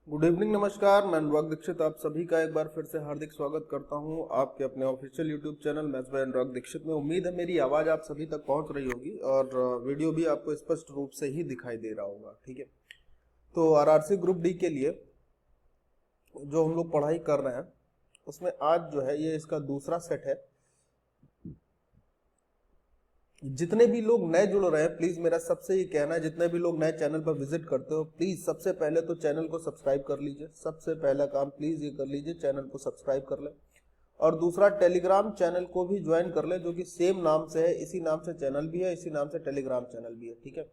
Good evening, नमस्कार। मैं अनुराग दीक्षित आप सभी का एक बार फिर से हार्दिक स्वागत करता हूं आपके अपने official YouTube channel maths by Anurag Dixit में। उम्मीद है मेरी आवाज़ आप सभी तक पहुंच रही होगी और वीडियो भी आपको स्पष्ट रूप से ही दिखाई दे रहा होगा। ठीक है, तो आरआरसी ग्रुप डी के लिए जो हम लोग पढ़ाई कर रहे हैं उसमें आज जो है ये इसका दूसरा सेट है। जितने भी लोग नए जुड़ रहे हैं प्लीज मेरा सबसे ये कहना है, जितने भी लोग नए चैनल पर विजिट करते हो प्लीज सबसे पहले तो चैनल को सब्सक्राइब कर लीजिए। सबसे पहला काम प्लीज ये कर लीजिए, चैनल को सब्सक्राइब कर ले। और दूसरा, टेलीग्राम चैनल को भी ज्वाइन कर ले, जो कि सेम नाम से है, इसी नाम से चैनल भी है, इसी नाम से टेलीग्राम चैनल भी है। ठीक है,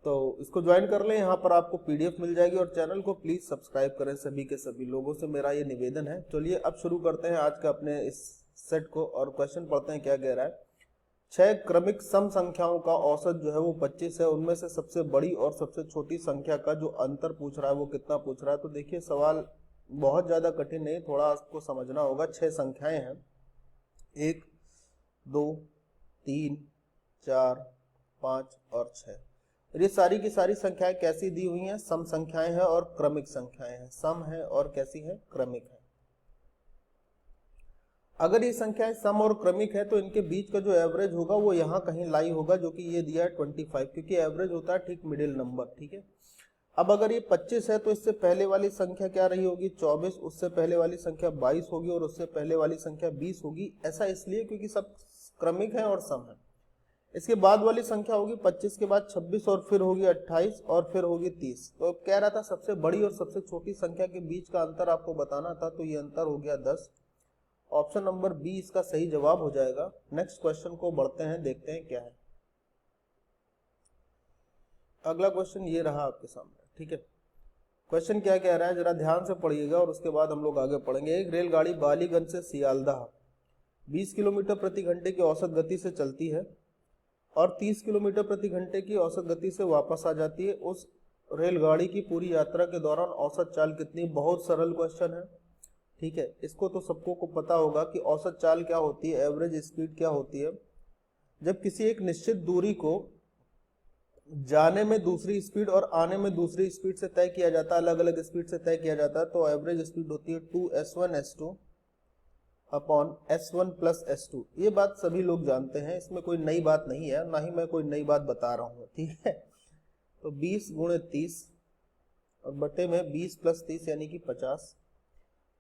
तो इसको ज्वाइन कर ले, यहाँ पर आपको पीडीएफ मिल जाएगी और चैनल को प्लीज सब्सक्राइब करें। सभी के सभी लोगों से मेरा ये निवेदन है। चलिए अब शुरू करते हैं आज का अपने इस सेट को और क्वेश्चन पढ़ते हैं क्या कह रहा है। 6 क्रमिक सम संख्याओं का औसत जो है वो 25 है। उनमें से सबसे बड़ी और सबसे छोटी संख्या का जो अंतर पूछ रहा है वो कितना पूछ रहा है। तो देखिए सवाल बहुत ज्यादा कठिन नहीं, थोड़ा आपको समझना होगा। 6 संख्याएं हैं, 1 2 3 4 5 और 6। ये सारी की सारी संख्याएं कैसी दी हुई हैं? सम संख्याएं हैं और क्रमिक संख्याएं हैं। सम है और कैसी है? क्रमिक है। अगर ये संख्याएं सम और क्रमिक है तो इनके बीच का जो एवरेज होगा वो यहाँ कहीं लाई होगा, जो कि ये दिया है 25, क्योंकि एवरेज होता है ठीक मिडिल नंबर। ठीक है, अब अगर ये 25 है तो इससे पहले वाली संख्या क्या रही होगी? 24, उससे पहले वाली संख्या 22 होगी और उससे पहले वाली संख्या 20 होगी। ऐसा इसलिए क्योंकि सब क्रमिक है और सम है। इसके बाद वाली संख्या होगी 25 के बाद 26 और फिर होगी 28 और फिर होगी 30। तो कह रहा था सबसे बड़ी और सबसे छोटी संख्या के बीच का अंतर आपको बताना था, तो ये अंतर हो गया 10। ऑप्शन नंबर बी इसका सही जवाब हो जाएगा। नेक्स्ट क्वेश्चन को बढ़ते हैं, देखते हैं क्या है। अगला क्वेश्चन ये रहा आपके सामने। ठीक है, क्वेश्चन क्या कह रहा है जरा ध्यान से पढ़िएगा और उसके बाद हम लोग आगे पढ़ेंगे। एक रेलगाड़ी बालीगंज से सियालदह 20 किलोमीटर प्रति घंटे की औसत गति से चलती है और 30 किलोमीटर प्रति घंटे की औसत गति से वापस आ जाती है। उस रेलगाड़ी की पूरी यात्रा के दौरान औसत चाल कितनी? बहुत सरल क्वेश्चन है। ठीक है, इसको तो सबको को पता होगा कि औसत चाल क्या होती है, एवरेज स्पीड क्या होती है। जब किसी एक निश्चित दूरी को जाने में दूसरी स्पीड और आने में दूसरी स्पीड से तय किया जाता है, अलग अलग स्पीड से तय किया जाता है, तो एवरेज स्पीड होती है 2s1s2 upon s1 plus s2। ये बात सभी लोग जानते हैं, इसमें कोई नई बात नहीं है, ना ही मैं कोई नई बात बता रहा हूँ। ठीक है, तो 20 गुणे 30 और बटे में 20 प्लस 30 यानी कि 50।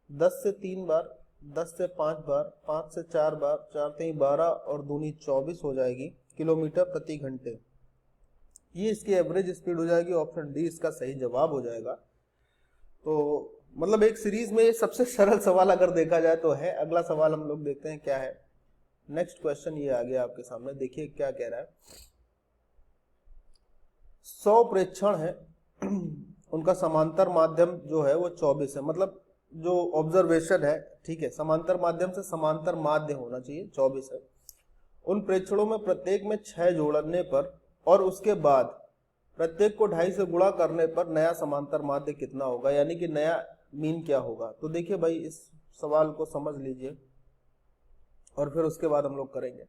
10 से 3 बार, 10 से 5 बार, 5 से 4 बार, 4 3 12 और दूनी 24 हो जाएगी किलोमीटर प्रति घंटे। ये इसकी एवरेज स्पीड हो जाएगी। ऑप्शन डी इसका सही जवाब हो जाएगा। तो मतलब एक सीरीज में ये सबसे सरल सवाल अगर देखा जाए तो है। अगला सवाल हम लोग देखते हैं क्या है। नेक्स्ट क्वेश्चन ये आ गया आपके सामने, देखिए क्या कह रहा है। 100 प्रेक्षण है, उनका समांतर माध्यम जो है वो 24 है। मतलब जो ऑब्जर्वेशन है, ठीक है, समांतर माध्यम से समांतर माध्य होना चाहिए, 24 है। उन प्रेक्षणों में प्रत्येक में 6 जोड़ने पर और उसके बाद प्रत्येक को 2.5 से गुणा करने पर नया समांतर माध्य कितना होगा, यानी कि नया मीन क्या होगा। तो देखिए भाई इस सवाल को समझ लीजिए और फिर उसके बाद हम लोग करेंगे।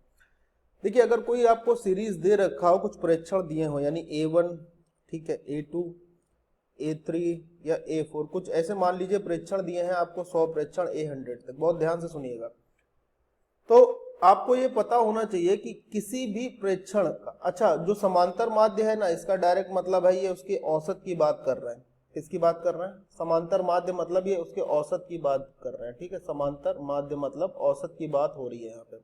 देखिए अगर कोई आपको सीरीज दे रखा हो, कुछ प्रेक्षण दिए हो, यानी A1, ठीक है, A2, A3 या A4, कुछ ऐसे मान लीजिए प्रेक्षण दिए हैं आपको, 100 प्रेक्षण A100 तक। बहुत ध्यान से सुनिएगा। तो आपको ये पता होना चाहिए कि किसी भी प्रेक्षण का, अच्छा जो समांतर माध्य है ना, इसका डायरेक्ट मतलब है ये उसके औसत की बात कर रहे हैं। किसकी बात कर रहे हैं? समांतर माध्य मतलब ये उसके औसत की बात कर रहे हैं। ठीक है, समांतर माध्य मतलब औसत की बात हो रही है यहाँ पे।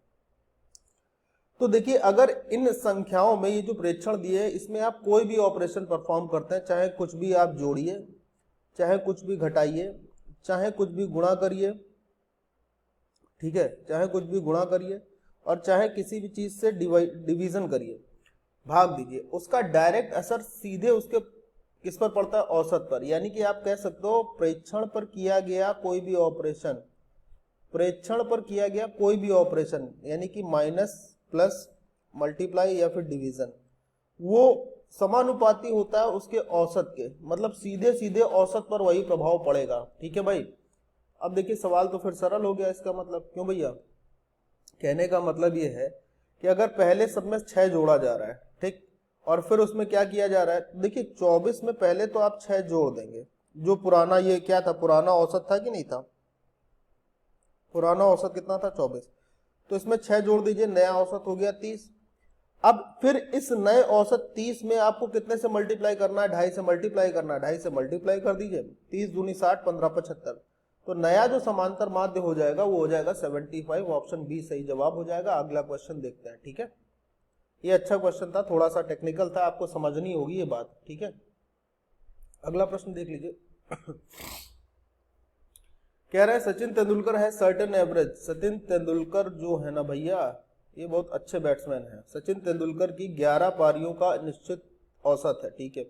तो देखिए अगर इन संख्याओं में ये जो प्रेक्षण दिए हैं इसमें आप कोई भी ऑपरेशन परफॉर्म करते हैं, चाहे कुछ भी आप जोड़िए, चाहे कुछ भी घटाइए, चाहे कुछ भी गुणा करिए, ठीक है, चाहे कुछ भी गुणा करिए और चाहे किसी भी चीज से डिवीजन करिए, भाग दीजिए, उसका डायरेक्ट असर सीधे उसके किस पर पड़ता है? औसत पर। यानी कि आप कह सकते हो प्रेक्षण पर किया गया कोई भी ऑपरेशन, प्रेक्षण पर किया गया कोई भी ऑपरेशन, यानी कि माइनस, प्लस, मल्टीप्लाई या फिर डिवीजन, वो समानुपाती होता है उसके औसत के। मतलब सीधे सीधे औसत पर वही प्रभाव पड़ेगा। ठीक है भाई, अब देखिए सवाल तो फिर सरल हो गया। इसका मतलब क्यों भैया? कहने का मतलब ये है कि अगर पहले सब में 6 जोड़ा जा रहा है, ठीक, और फिर उसमें क्या किया जा रहा है, देखिए 24 में पहले तो आप 6 जोड़ देंगे, जो पुराना ये क्या था, पुराना औसत था कि नहीं था, पुराना औसत कितना था 24, तो इसमें 6 जोड़ दीजिए, नया औसत हो गया 30। अब फिर इस नए औसत 30 में आपको कितने से मल्टीप्लाई करना है, 2.5 से मल्टीप्लाई करना है, 2.5 से मल्टीप्लाई कर दीजिए, 30 दूनी 60, 15 75, तो नया जो समांतर माध्य हो जाएगा वो हो जाएगा 75। ऑप्शन बी सही जवाब हो जाएगा। अगला क्वेश्चन देखते हैं, ठीक है। ये अच्छा क्वेश्चन था, थोड़ा सा टेक्निकल था, आपको समझनी होगी ये बात, ठीक है। अगला प्रश्न देख लीजिए। कह रहे हैं सचिन तेंदुलकर है सर्टेन एवरेज। सचिन तेंदुलकर जो है ना भैया, ये बहुत अच्छे बैट्समैन हैं। सचिन तेंदुलकर की 11 पारियों का निश्चित औसत है, ठीक है।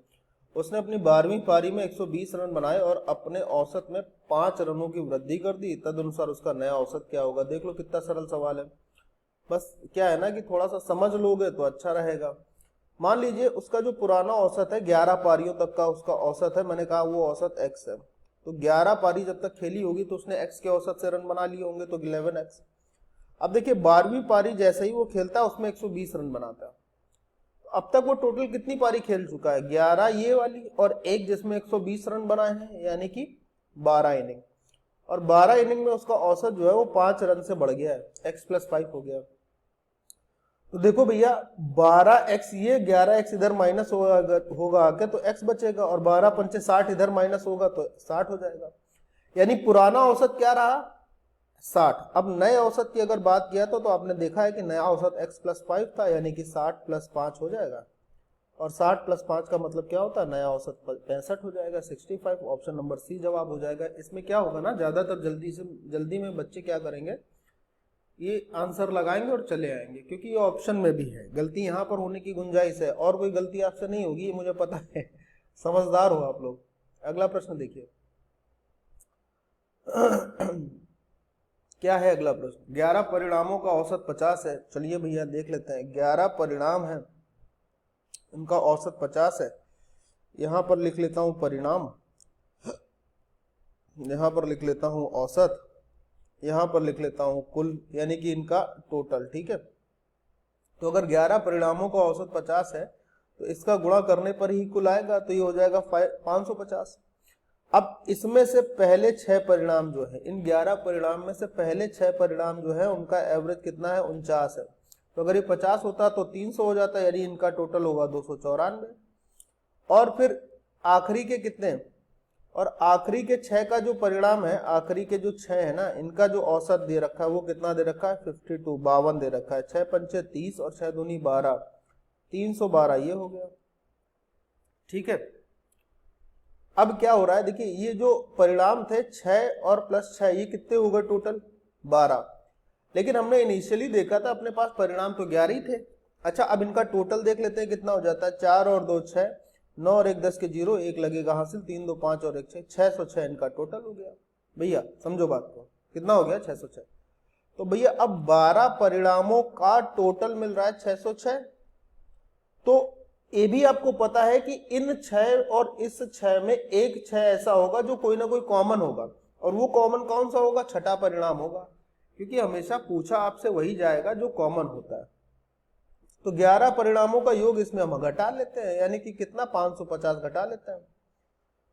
उसने अपनी 12वीं पारी में 120 रन बनाए और अपने औसत में 5 रनों की वृद्धि कर दी। तदनुसार उसका नया औसत क्या होगा। देख लो कितना सरल सवाल है, बस क्या है ना कि थोड़ा सा समझ लोगे तो अच्छा रहेगा। मान लीजिए उसका जो पुराना औसत है 11 पारियों तक का उसका औसत है, मैंने कहा वो औसत x है, तो 11 पारी जब तक खेली होगी तो उसने x के औसत से रन बना लिए होंगे, तो 11x। अब देखिए 12वीं पारी जैसे ही वो खेलता है उसमें 120 रन बनाता है। तो अब तक वो टोटल कितनी पारी खेल चुका है, 11 ये वाली और एक जिसमें 120 रन बनाए हैं, यानी कि 12 इनिंग। और 12 इनिंग में उसका औसत जो है वो 5 रन से बढ़ गया है, x+5 हो गया। तो देखो भैया 12x ये 11x इधर माइनस होगा आके तो x बचेगा, और 12 पंचे 60 इधर माइनस होगा तो 60 हो जाएगा। यानी पुराना औसत क्या रहा 60। अब नए औसत की अगर बात किया तो आपने देखा है कि नया औसत x+5 था, यानी कि 60 + 5 हो जाएगा, और 60 + 5 का मतलब क्या होता है, नया औसत 65 हो जाएगा, 65। ऑप्शन नंबर सी जवाब हो जाएगा। इसमें क्या होगा ना, ज्यादातर जल्दी में बच्चे क्या करेंगे, ये आंसर लगाएंगे और चले आएंगे, क्योंकि ये ऑप्शन में भी है। गलती यहाँ पर होने की गुंजाइश है, और कोई गलती आपसे नहीं होगी, ये मुझे पता है। समझदार हो आप लोग। अगला प्रश्न देखिए। क्या है अगला प्रश्न, 11 परिणामों का औसत 50 है। चलिए भैया देख लेते हैं, 11 परिणाम है, उनका औसत 50 है। यहां पर लिख लेता हूं परिणाम, यहां पर लिख लेता हूं औसत, यहां पर लिख लेता हूं कुल, यानी कि इनका टोटल, ठीक है। तो अगर 11 परिणामों का औसत 50 है तो इसका गुणा करने पर ही कुल आएगा, तो ये हो जाएगा 550। अब इसमें से पहले 6 परिणाम जो है, इन 11 परिणाम में से पहले 6 परिणाम जो है उनका एवरेज कितना है, 49 है। तो अगर ये 50 होता तो 300 हो जाता, यानी इनका टोटल होगा 294। और फिर आखिरी के कितने, और आखिरी के 6 का जो परिणाम है, आखिरी के जो 6 है ना, इनका जो औसत दे रखा है वो कितना दे रखा है, 52 दे रखा है। 6 पंचे 30 और 6 दूनी 12, 312 ये हो गया, ठीक है। अब क्या हो रहा है, देखिए ये जो परिणाम थे 6 और +6 ये कितने हो गए टोटल 12, लेकिन हमने इनिशियली देखा था अपने पास परिणाम तो 11 ही थे। अच्छा अब इनका टोटल देख लेते हैं कितना हो जाता है, 4 और 2 6, 9 और 1 10 के 0, 1 लगेगा हासिल, 3 2 5 और 1 6, 606 इनका टोटल हो गया। भैया समझो बात को, कितना हो गया 606। तो भैया अब 12 परिणामों का टोटल मिल रहा है 606। तो ये भी आपको पता है कि इन 6 और इस 6 में एक 6 ऐसा होगा जो कोई ना कोई कॉमन होगा, और वो कॉमन कौन सा होगा, छठा परिणाम होगा, क्योंकि हमेशा पूछा आपसे वही जाएगा जो कॉमन होता है। तो 11 परिणामों का योग इसमें हम घटा लेते हैं, यानी कि कितना 550 घटा लेते हैं।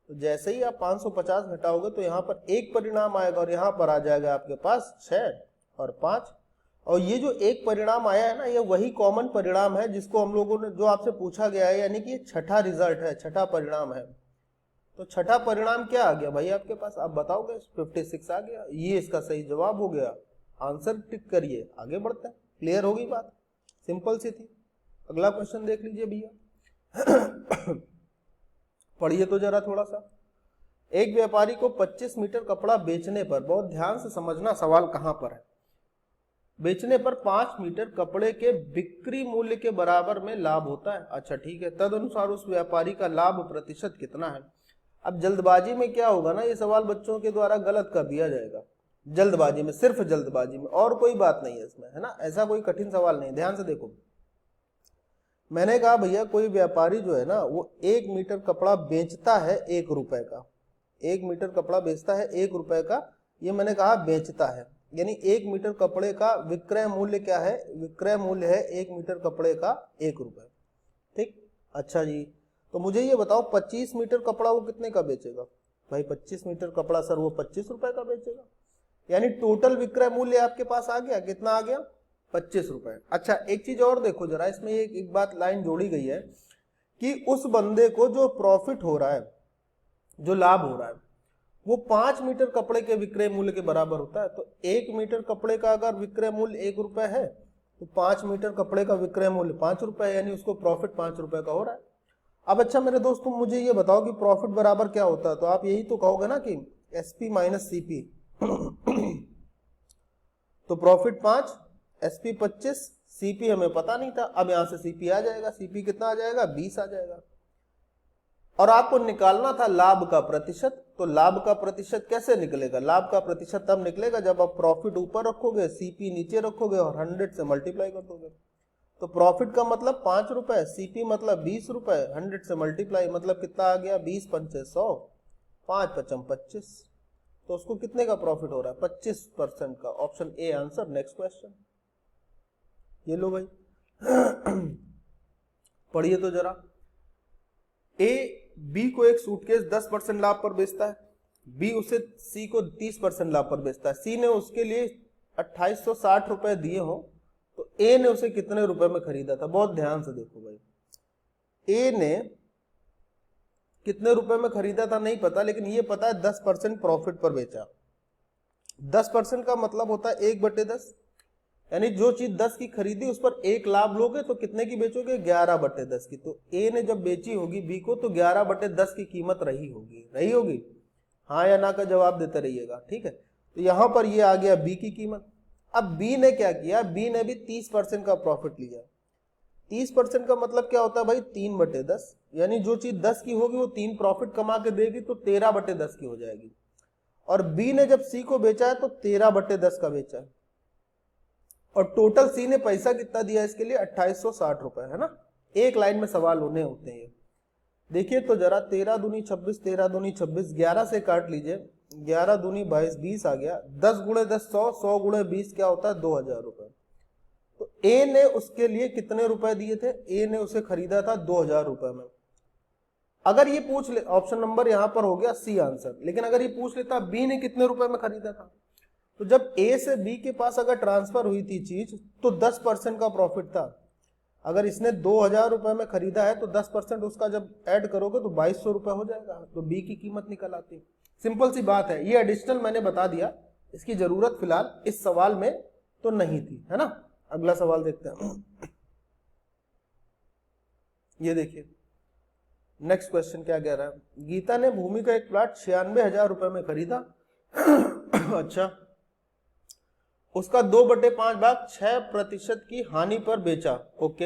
तो जैसे ही आप 550 घटाओगे तो यहाँ पर एक परिणाम आएगा, और यहाँ पर आ जाएगा आपके पास 6 और 5। और ये जो एक परिणाम आया है ना, ये वही कॉमन परिणाम है जिसको हम लोगों ने, जो आपसे पूछा गया है, यानी कि ये छठा रिजल्ट है, छठा परिणाम है। तो छठा परिणाम क्या आ गया भाई आपके पास, आप बताओगे, 56 आ गया, ये इसका सही जवाब हो गया। आंसर टिक करिए, आगे बढ़ते हैं। क्लियर होगी बात, सिंपल सी थी। अगला क्वेश्चन देख लीजिए भैया। पढ़िए तो जरा थोड़ा सा। एक व्यापारी को 25 मीटर कपड़ा बेचने पर, बहुत ध्यान से समझना सवाल कहां पर है, बेचने पर 5 मीटर कपड़े के बिक्री मूल्य के बराबर में लाभ होता है। अच्छा ठीक है, तदनुसार उस व्यापारी का लाभ प्रतिशत कितना है। अब जल्दबाजी में क्या होगा ना, ये सवाल बच्चों के द्वारा गलत कर दिया जाएगा, जल्दबाजी में, सिर्फ जल्दबाजी में, और कोई बात नहीं है इसमें, है ना, ऐसा कोई कठिन सवाल नहीं। ध्यान से देखो, मैंने कहा भैया कोई व्यापारी जो है ना वो 1 मीटर कपड़ा बेचता है 1 रुपए का, 1 मीटर कपड़ा बेचता है 1 रुपए का, ये मैंने कहा बेचता है, यानी 1 मीटर कपड़े का विक्रय मूल्य क्या है, विक्रय मूल्य है 1 मीटर कपड़े का 1 रुपए, ठीक। अच्छा जी, तो मुझे ये बताओ 25 मीटर कपड़ा वो कितने का बेचेगा, भाई 25 मीटर कपड़ा सर वो 25 रुपए का बेचेगा, यानी टोटल विक्रय मूल्य आपके पास आ गया, कितना आ गया, 25 रुपए। अच्छा एक चीज और देखो जरा, इसमें एक बात लाइन जोड़ी गई है कि उस बंदे को जो प्रॉफिट हो रहा है, जो लाभ हो रहा है, वो 5 मीटर कपड़े के विक्रय मूल्य के बराबर होता है। तो 1 मीटर कपड़े का अगर विक्रय मूल्य 1 रुपए है तो 5 मीटर कपड़े का विक्रय मूल्य 5 रुपए, यानी उसको प्रॉफिट 5 रुपए का हो रहा है। अब अच्छा मेरे दोस्त तुम मुझे ये बताओ कि प्रॉफिट बराबर क्या होता है, तो आप यही तो कहोगे ना कि एसपी माइनस सीपी। तो प्रॉफिट 5, एसपी 25, सीपी हमें पता नहीं था, अब यहां से सीपी आ जाएगा, सीपी कितना आ जाएगा, 20 आ जाएगा। और आपको निकालना था लाभ का प्रतिशत, तो लाभ का प्रतिशत कैसे निकलेगा, लाभ का प्रतिशत तब निकलेगा जब आप प्रॉफिट ऊपर रखोगे, सीपी नीचे रखोगे और 100 से मल्टीप्लाई कर दोगे। तो प्रॉफिट का मतलब 5 रुपए, सीपी मतलब 20 रुपए, 100 से मल्टीप्लाई मतलब कितना आ गया, 20 पंचे 100, 5 पचम 25। तो उसको कितने का प्रॉफिट हो रहा है, 25% का। Option A answer. Next question, ये लो भाई पढ़िए तो जरा। ए बी को एक सूटकेस 10% लाभ पर बेचता है, बी उसे सी को 30% लाभ पर बेचता है। सी ने उसके लिए 2860 रुपए दिए हो तो ए ने उसे कितने रुपए में खरीदा था। बहुत ध्यान से देखो भाई, ए ने कितने रुपए में खरीदा था नहीं पता, लेकिन ये पता है 10% प्रॉफिट पर बेचा। 10% का मतलब होता है 1/10, यानी जो चीज 10 की खरीदी उस पर 1 लाभ लोगे तो कितने की बेचोगे, 11/10 की। तो ए ने जब बेची होगी बी को तो 11/10 की कीमत रही होगी, हाँ या ना का जवाब देते रहिएगा, ठीक है। तो यहां पर ये आ गया बी की कीमत। अब बी ने क्या किया, बी ने भी 30% का प्रॉफिट लिया। 30% का मतलब क्या होता है भाई, 3/10, यानी जो चीज 10 की होगी वो 3 प्रॉफिट कमा के देगी तो 13/10 की हो जाएगी। और बी ने जब सी को बेचा है तो 13/10 का बेचा है, और टोटल सी ने पैसा कितना दिया इसके लिए, 2860 रुपए, है ना। एक लाइन में सवाल होने होते हैं। देखिए तो जरा, 13 दूनी 26, 13 दूनी 26, 11 से काट लीजिए, 11 दूनी 22, 20 आ गया। 10 गुणे 10 100, 100 गुणे 20 क्या होता है, 2000 रुपए। तो ए ने उसके लिए कितने रुपए दिए थे, ए ने उसे खरीदा था 2000 रुपए में। अगर ये पूछ ले, ऑप्शन नंबर यहां पर हो गया सी आंसर, लेकिन अगर ये पूछ लेता बी ने कितने रुपए में खरीदा था, तो जब ए से बी के पास अगर ट्रांसफर हुई थी चीज तो 10% का प्रॉफिट था। अगर इसने 2000 रुपए में खरीदा है तो 10% उसका जब ऐड करोगे तो 2200 रुपए हो जाएगा, तो बी की कीमत निकल आती। सिंपल सी बात है, ये एडिशनल मैंने बता दिया, इसकी जरूरत फिलहाल इस सवाल में तो नहीं थी, है ना। अगला सवाल देखते हैं। ये देखिए नेक्स्ट क्वेश्चन क्या कह रहा है। गीता ने भूमि का एक प्लॉट 96,000 रुपए में खरीदा। अच्छा, उसका 2/5 भाग 6% की हानि पर बेचा। ओके,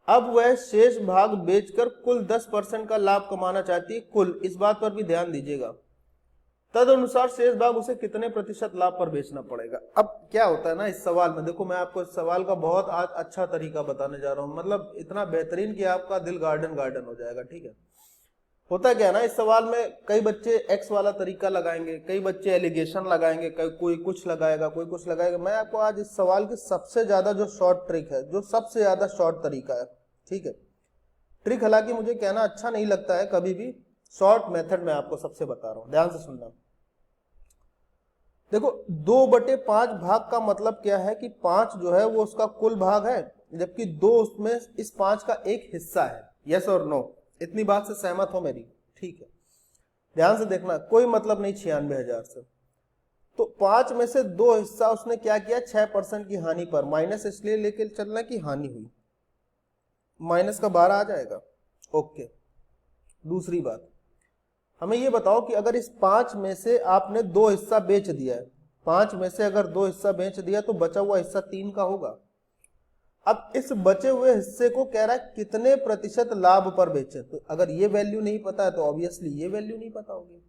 अब वह शेष भाग बेचकर कुल 10% का लाभ कमाना चाहती है। कुल, इस बात पर भी ध्यान दीजिएगा। तद अनुसार शेष भाग उसे कितने प्रतिशत लाभ पर बेचना पड़ेगा। अब क्या होता है ना इस सवाल में, देखो मैं आपको इस सवाल का बहुत अच्छा तरीका बताने जा रहा हूं, मतलब इतना बेहतरीन कि आपका दिल गार्डन गार्डन हो जाएगा, ठीक है। होता क्या है ना इस सवाल में, कई बच्चे एक्स वाला तरीका लगाएंगे, कई बच्चे एलिगेशन लगाएंगे, कोई कुछ लगाएगा, कोई कुछ लगाएगा। मैं आपको आज इस सवाल की सबसे ज्यादा जो शॉर्ट ट्रिक है, जो सबसे ज्यादा शॉर्ट तरीका है, ठीक है। ट्रिक हालांकि मुझे कहना अच्छा नहीं लगता है कभी भी, शॉर्ट मेथड में आपको सबसे बता रहा हूं, ध्यान से सुनना। देखो 2/5 भाग का मतलब क्या है कि 5 जो है वो उसका कुल भाग है, जबकि 2 उसमें इस 5 का एक हिस्सा है। यस और नो, इतनी बात से सहमत हो मेरी, ठीक है। ध्यान से देखना, कोई मतलब नहीं 96,000 से। तो 5 में से 2 हिस्सा उसने क्या किया, 6% की हानि पर, माइनस इसलिए लेके चलना कि हानि हुई, माइनस का 12 आ जाएगा। ओके, दूसरी बात, हमें ये बताओ कि अगर इस 5 में से आपने 2 हिस्सा बेच दिया है, 5 में से अगर 2 हिस्सा बेच दिया तो बचा हुआ हिस्सा 3 का होगा। अब इस बचे हुए हिस्से को कह रहा है कितने प्रतिशत लाभ पर बेचे, तो अगर ये वैल्यू नहीं पता है तो ऑब्वियसली ये वैल्यू नहीं पता होगी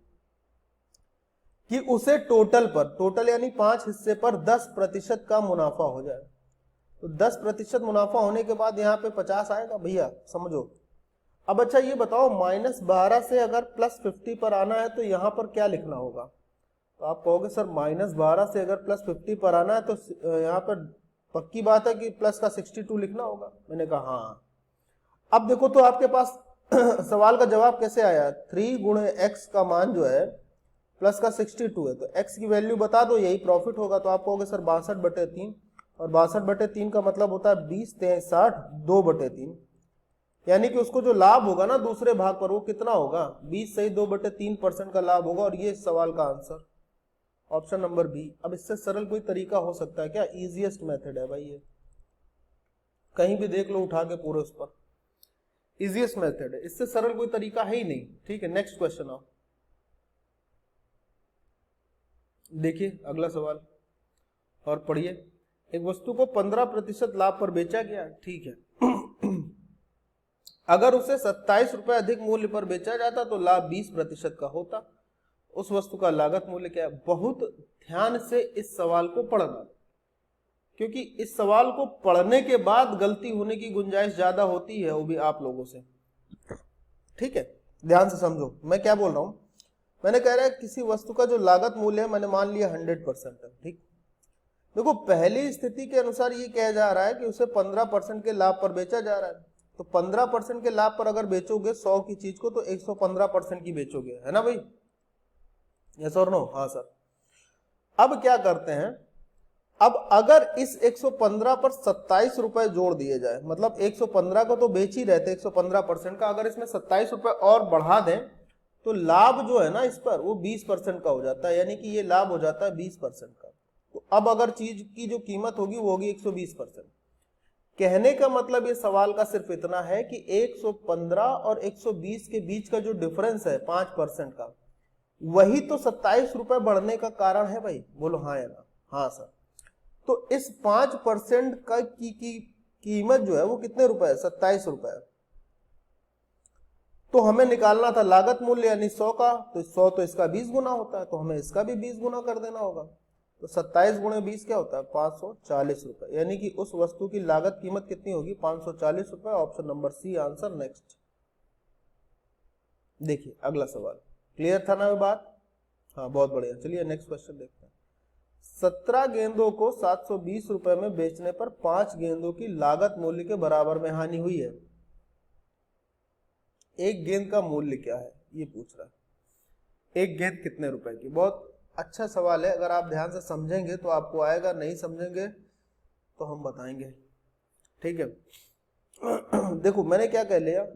कि उसे टोटल पर, टोटल यानी 5 हिस्से पर 10% का मुनाफा हो जाए। तो 10% मुनाफा होने के बाद यहाँ पे 50 आएगा भैया, समझो। अब अच्छा ये बताओ, -12 से अगर +50 पर आना है तो यहाँ पर क्या लिखना होगा। तो आप कहोगे सर -12 से अगर +50 पर आना है तो यहाँ पर पक्की बात है कि प्लस का 62 लिखना होगा। मैंने कहा हाँ। अब देखो तो आपके पास सवाल का जवाब कैसे आया, 3 गुणे एक्स का मान जो है प्लस का 62 है, तो एक्स की वैल्यू बता दो, यही प्रॉफिट होगा। तो आप कहोगे सर 62/3, और 62/3 का मतलब होता है 20 × 60 2/3, यानी कि उसको जो लाभ होगा ना दूसरे भाग पर वो कितना होगा, 20 सही 2/3% का लाभ होगा। और ये इस सवाल का आंसर ऑप्शन नंबर बी। अब इससे सरल कोई तरीका हो सकता है क्या, इजीएस्ट मेथड है भाई ये, कहीं भी देख लो उठा के पूरे उस पर, इजीएस्ट मेथड है, इससे सरल कोई तरीका है ही नहीं। ठीक है, नेक्स्ट क्वेश्चन आओ, देखिए अगला सवाल और पढ़िए। एक वस्तु को 15% लाभ पर बेचा गया, ठीक है। अगर उसे 27 रुपए अधिक मूल्य पर बेचा जाता तो लाभ 20% का होता। उस वस्तु का लागत मूल्य क्या है। बहुत ध्यान से इस सवाल को पढ़ना, क्योंकि इस सवाल को पढ़ने के बाद गलती होने की गुंजाइश ज्यादा होती है, वो भी आप लोगों से। ठीक है, ध्यान से समझो मैं क्या बोल रहा हूं। मैंने कह रहा है किसी वस्तु का जो लागत मूल्य है मैंने मान लिया 100% है। ठीक, देखो पहली स्थिति के अनुसार ये कहा जा रहा है कि उसे 15% के लाभ पर बेचा जा रहा है, तो 15% के लाभ पर अगर बेचोगे 100 की चीज को तो 115% की बेचोगे, है ना भाई, यस और नो। हाँ सर। अब क्या करते हैं, अब अगर इस 115 पर 27 रुपए जोड़ दिए जाए, मतलब 115 को तो बेच ही रहते 115% का, अगर इसमें 27 रुपए और बढ़ा दें तो लाभ जो है ना इस पर वो 20% का हो जाता है, यानी कि ये लाभ हो जाता है 20% का। तो अब अगर चीज की जो कीमत होगी वो होगी 120%। कहने का मतलब ये सवाल का सिर्फ इतना है कि 115 और 120 के बीच का जो डिफरेंस है 5% का, वही तो 27 रुपए बढ़ने का कारण है भाई। बोलो हाँ या ना। हाँ सर। तो इस 5% का की कीमत जो है वो कितने रुपए है, 27 रुपए। तो हमें निकालना था लागत मूल्य यानी 100 का, तो 100 तो इसका 20 गुना होता है, तो हमें इसका भी 20 गुना कर देना होगा। तो 27 गुणे 20 क्या होता है, 540 रुपए, यानी कि उस वस्तु की लागत कीमत कितनी होगी, 540 रुपए। Option number C answer. Next देखिए अगला सवाल, क्लियर था ना बात। हाँ बहुत बढ़िया, चलिए नेक्स्ट क्वेश्चन देखते हैं। 17 गेंदों को 720 रुपए में बेचने पर 5 गेंदों की लागत मूल्य के बराबर में हानि हुई है। एक गेंद का मूल्य क्या है ये पूछ रहा है, एक गेंद कितने रुपए की। बहुत अच्छा सवाल है, अगर आप ध्यान से समझेंगे तो आपको आएगा, नहीं समझेंगे तो हम बताएंगे। ठीक है, देखो मैंने क्या कह लिया,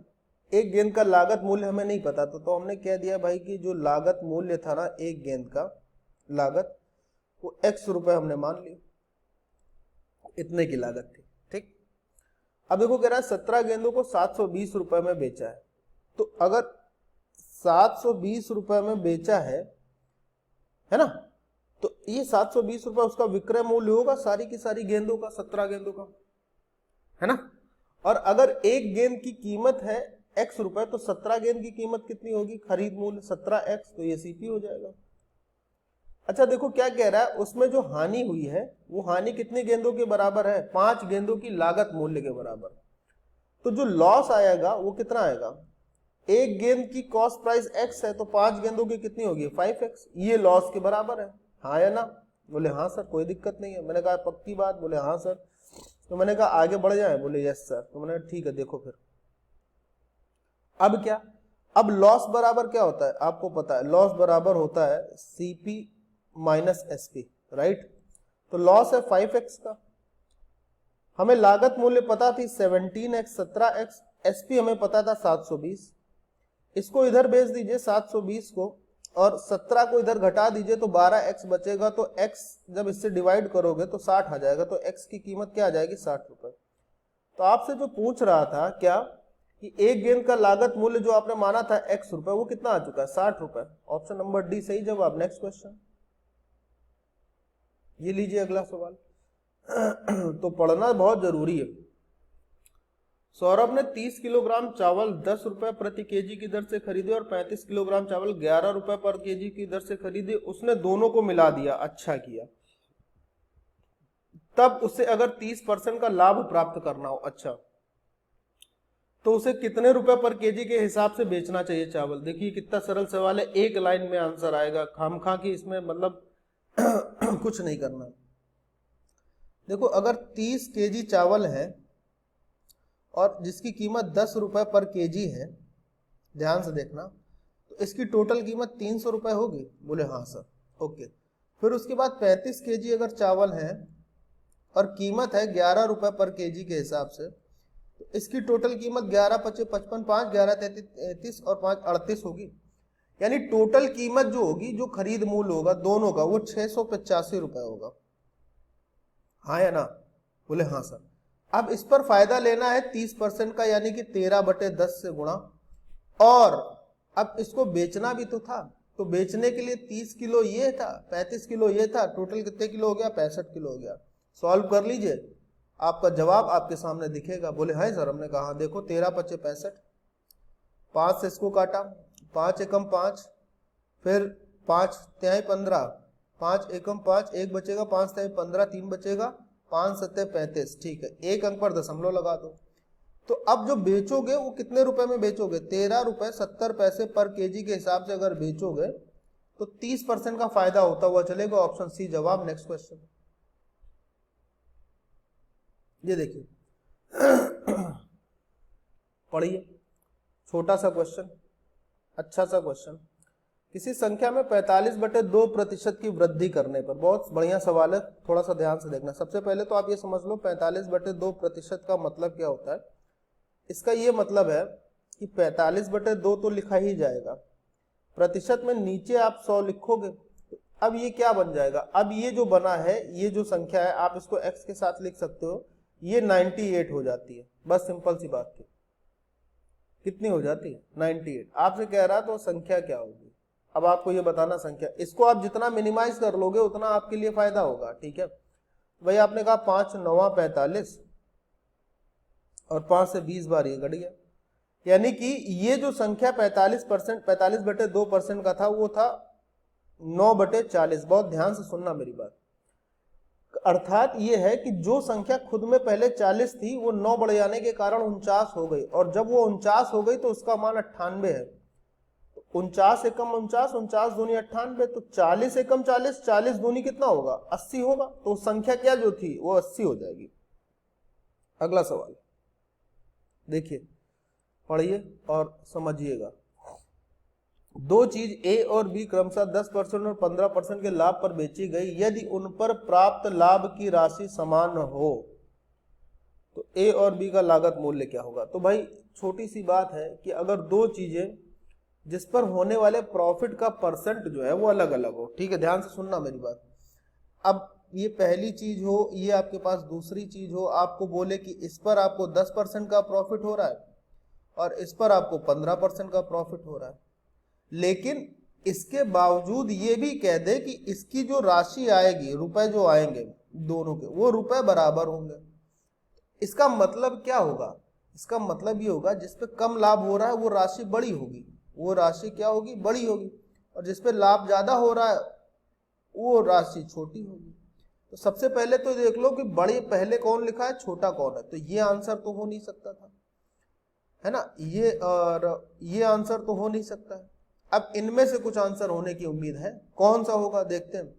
एक गेंद का लागत मूल्य हमें नहीं पता था, तो हमने कह दिया भाई कि जो लागत मूल्य था ना एक गेंद का लागत वो x रुपए हमने मान लिया, इतने की लागत थी। ठीक, अब देखो कह रहा है 17 गेंदों को 720 रुपए में बेचा है, तो अगर 720 रुपए में बेचा है ना, तो ये 720 रुपए उसका विक्रय मूल्य होगा सारी की सारी गेंदों का, 17 गेंदों का, है ना। और अगर एक गेंद की कीमत है x रुपए, तो 17 गेंद की कीमत कितनी होगी, खरीद मूल्य 17x, तो ये सीपी हो जाएगा। अच्छा देखो क्या कह रहा है, उसमें जो हानि हुई है वो हानि कितनी गेंदों के बराबर है, 5 गेंदों की लागत मूल्य के बराबर। तो जो लॉस आएगा वो कितना आएगा, एक गेंद की कॉस्ट प्राइस x है, तो 5 गेंदों की कितनी होगी 5x, ये लॉस के बराबर है। हाँ या ना। बोले हाँ सर कोई दिक्कत नहीं है। मैंने कहा पक्की बात, बोले हाँ सर। तो मैंने कहा आगे बढ़ जाए, बोले यस सर। तो मैंने ठीक है, देखो फिर अब क्या, अब लॉस बराबर क्या होता है आपको पता है, लॉस बराबर होता है CP माइनस SP, राइट। तो लॉस है 5x का, हमें लागत मूल्य पता थी 17x 17x, SP हमें पता था 720। इसको इधर भेज दीजिए 720 को, और 17 को इधर घटा दीजिए तो 12x बचेगा। तो x जब इससे डिवाइड करोगे तो 60 आ जाएगा, तो x की कीमत क्या आ जाएगी 60 रुपए। तो आपसे जो पूछ रहा था क्या कि एक गेंद का लागत मूल्य जो आपने माना था x रुपए, वो कितना आ चुका है 60 रुपए। ऑप्शन नंबर डी सही जवाब। नेक्स्ट क्वेश्चन, ये लीजिए अगला सवाल। तो पढ़ना बहुत जरूरी है। सौरभ ने 30 किलोग्राम चावल 10 रुपए प्रति केजी की दर से खरीदे और 35 किलोग्राम चावल 11 रुपए पर केजी की दर से खरीदे। उसने दोनों को मिला दिया, अच्छा किया। तब उसे अगर 30% का लाभ प्राप्त करना हो, अच्छा, तो उसे कितने रुपए पर केजी के हिसाब से बेचना चाहिए चावल। देखिए कितना सरल सवाल है, एक लाइन में आंसर आएगा, खामखा की इसमें मतलब कुछ नहीं करना। देखो अगर 30 केजी चावल है और जिसकी कीमत 10 रुपए पर केजी है, ध्यान से देखना। तो इसकी टोटल कीमत 300 रुपये होगी, बोले हाँ सर, ओके। फिर उसके बाद 35 केजी अगर चावल है और कीमत है 11 रुपये पर केजी के हिसाब से, तो इसकी टोटल कीमत 11 पचे 55, 5 11 33 और 5 38 होगी। यानी टोटल कीमत जो होगी, जो खरीद मूल्य होगा दोनों का, वो 685 रुपये होगा। हाँ या ना, बोले हाँ सर। अब इस पर फायदा लेना है 30% का, यानी कि 13/10 से गुणा, और अब इसको बेचना भी तो था, तो बेचने के लिए 30 किलो ये था, 35 किलो ये था, टोटल कितने किलो हो गया, 65 किलो हो गया। सॉल्व कर लीजिए, आपका जवाब आपके सामने दिखेगा। बोले हाँ सर, हमने कहा देखो 13 पचे 65, 5 से इसको काटा, 5 एकम 5, फिर 5 तिहाई 15, 5 एकम 5, 1 बचेगा, 5 तिहाई 15, 3 बचेगा, 5 सत्ते 35, ठीक है। एक अंक पर दशमलव लगा दो। तो अब जो बेचोगे वो कितने रुपए में बेचोगे, 13 रुपए 70 पैसे पर केजी के हिसाब से अगर बेचोगे तो 30% का फायदा होता हुआ चलेगा। ऑप्शन सी जवाब। नेक्स्ट क्वेश्चन, ये देखिए पढ़िए, छोटा सा क्वेश्चन, अच्छा सा क्वेश्चन। किसी संख्या में 45/2% की वृद्धि करने पर, बहुत बढ़िया सवाल है, थोड़ा सा ध्यान से देखना। सबसे पहले तो आप ये समझ लो 45/2% का मतलब क्या होता है। इसका ये मतलब है कि 45/2 तो लिखा ही जाएगा, प्रतिशत में नीचे आप 100 लिखोगे। अब ये क्या बन जाएगा, अब ये जो बना है, ये जो संख्या है, आप इसको x के साथ लिख सकते हो, ये 98 हो जाती है। बस सिंपल सी बात थी, कितनी हो जाती है, 98। आपसे कह रहा तो संख्या क्या होगी, अब आपको ये बताना संख्या। इसको आप जितना मिनिमाइज कर लोगे उतना आपके लिए फायदा होगा, ठीक है भाई। आपने कहा 5 9 45 और 5 से 20 बार ये घट गया, यानी कि ये जो संख्या 45%, 45/2% का था, वो था 9/40। बहुत ध्यान से सुनना मेरी बात। अर्थात ये है कि जो संख्या खुद में पहले 40 थी, वो 9 बढ़ जाने के कारण 49 हो गई, और जब वो 49 हो गई तो उसका मान 98 है। 49 एकम 49, 49 दूनी 98, तो 40 एकम 40, 40 दूनी कितना होगा, 80 होगा। तो संख्या क्या जो थी वो 80 हो जाएगी। अगला सवाल देखिए, पढ़िए और समझिएगा। दो चीज ए और बी क्रमशः 10% और 15% के लाभ पर बेची गई, यदि उन पर प्राप्त लाभ की राशि समान हो तो ए और बी का लागत मूल्य क्या होगा। तो भाई छोटी सी बात है कि अगर दो चीजें जिस पर होने वाले प्रॉफिट का परसेंट जो है वो अलग अलग हो, ठीक है, ध्यान से सुनना मेरी बात। अब ये पहली चीज हो, ये आपके पास दूसरी चीज हो, आपको बोले कि इस पर आपको 10% का प्रॉफिट हो रहा है और इस पर आपको 15% का प्रॉफिट हो रहा है, लेकिन इसके बावजूद ये भी कह दे कि इसकी जो राशि आएगी, रुपए जो आएंगे दोनों के, वो रुपए बराबर होंगे। इसका मतलब क्या होगा, इसका मतलब ये होगा जिस पे कम लाभ हो रहा है वो राशि बड़ी होगी, वो राशि क्या होगी, बड़ी होगी, और जिस पे लाभ ज्यादा हो रहा है वो राशि छोटी होगी। तो सबसे पहले तो देख लो कि बड़े पहले कौन लिखा है, छोटा कौन है, तो ये आंसर तो हो नहीं सकता था, है ना, ये और ये आंसर तो हो नहीं सकता है। अब इनमें से कुछ आंसर होने की उम्मीद है, कौन सा होगा देखते हैं।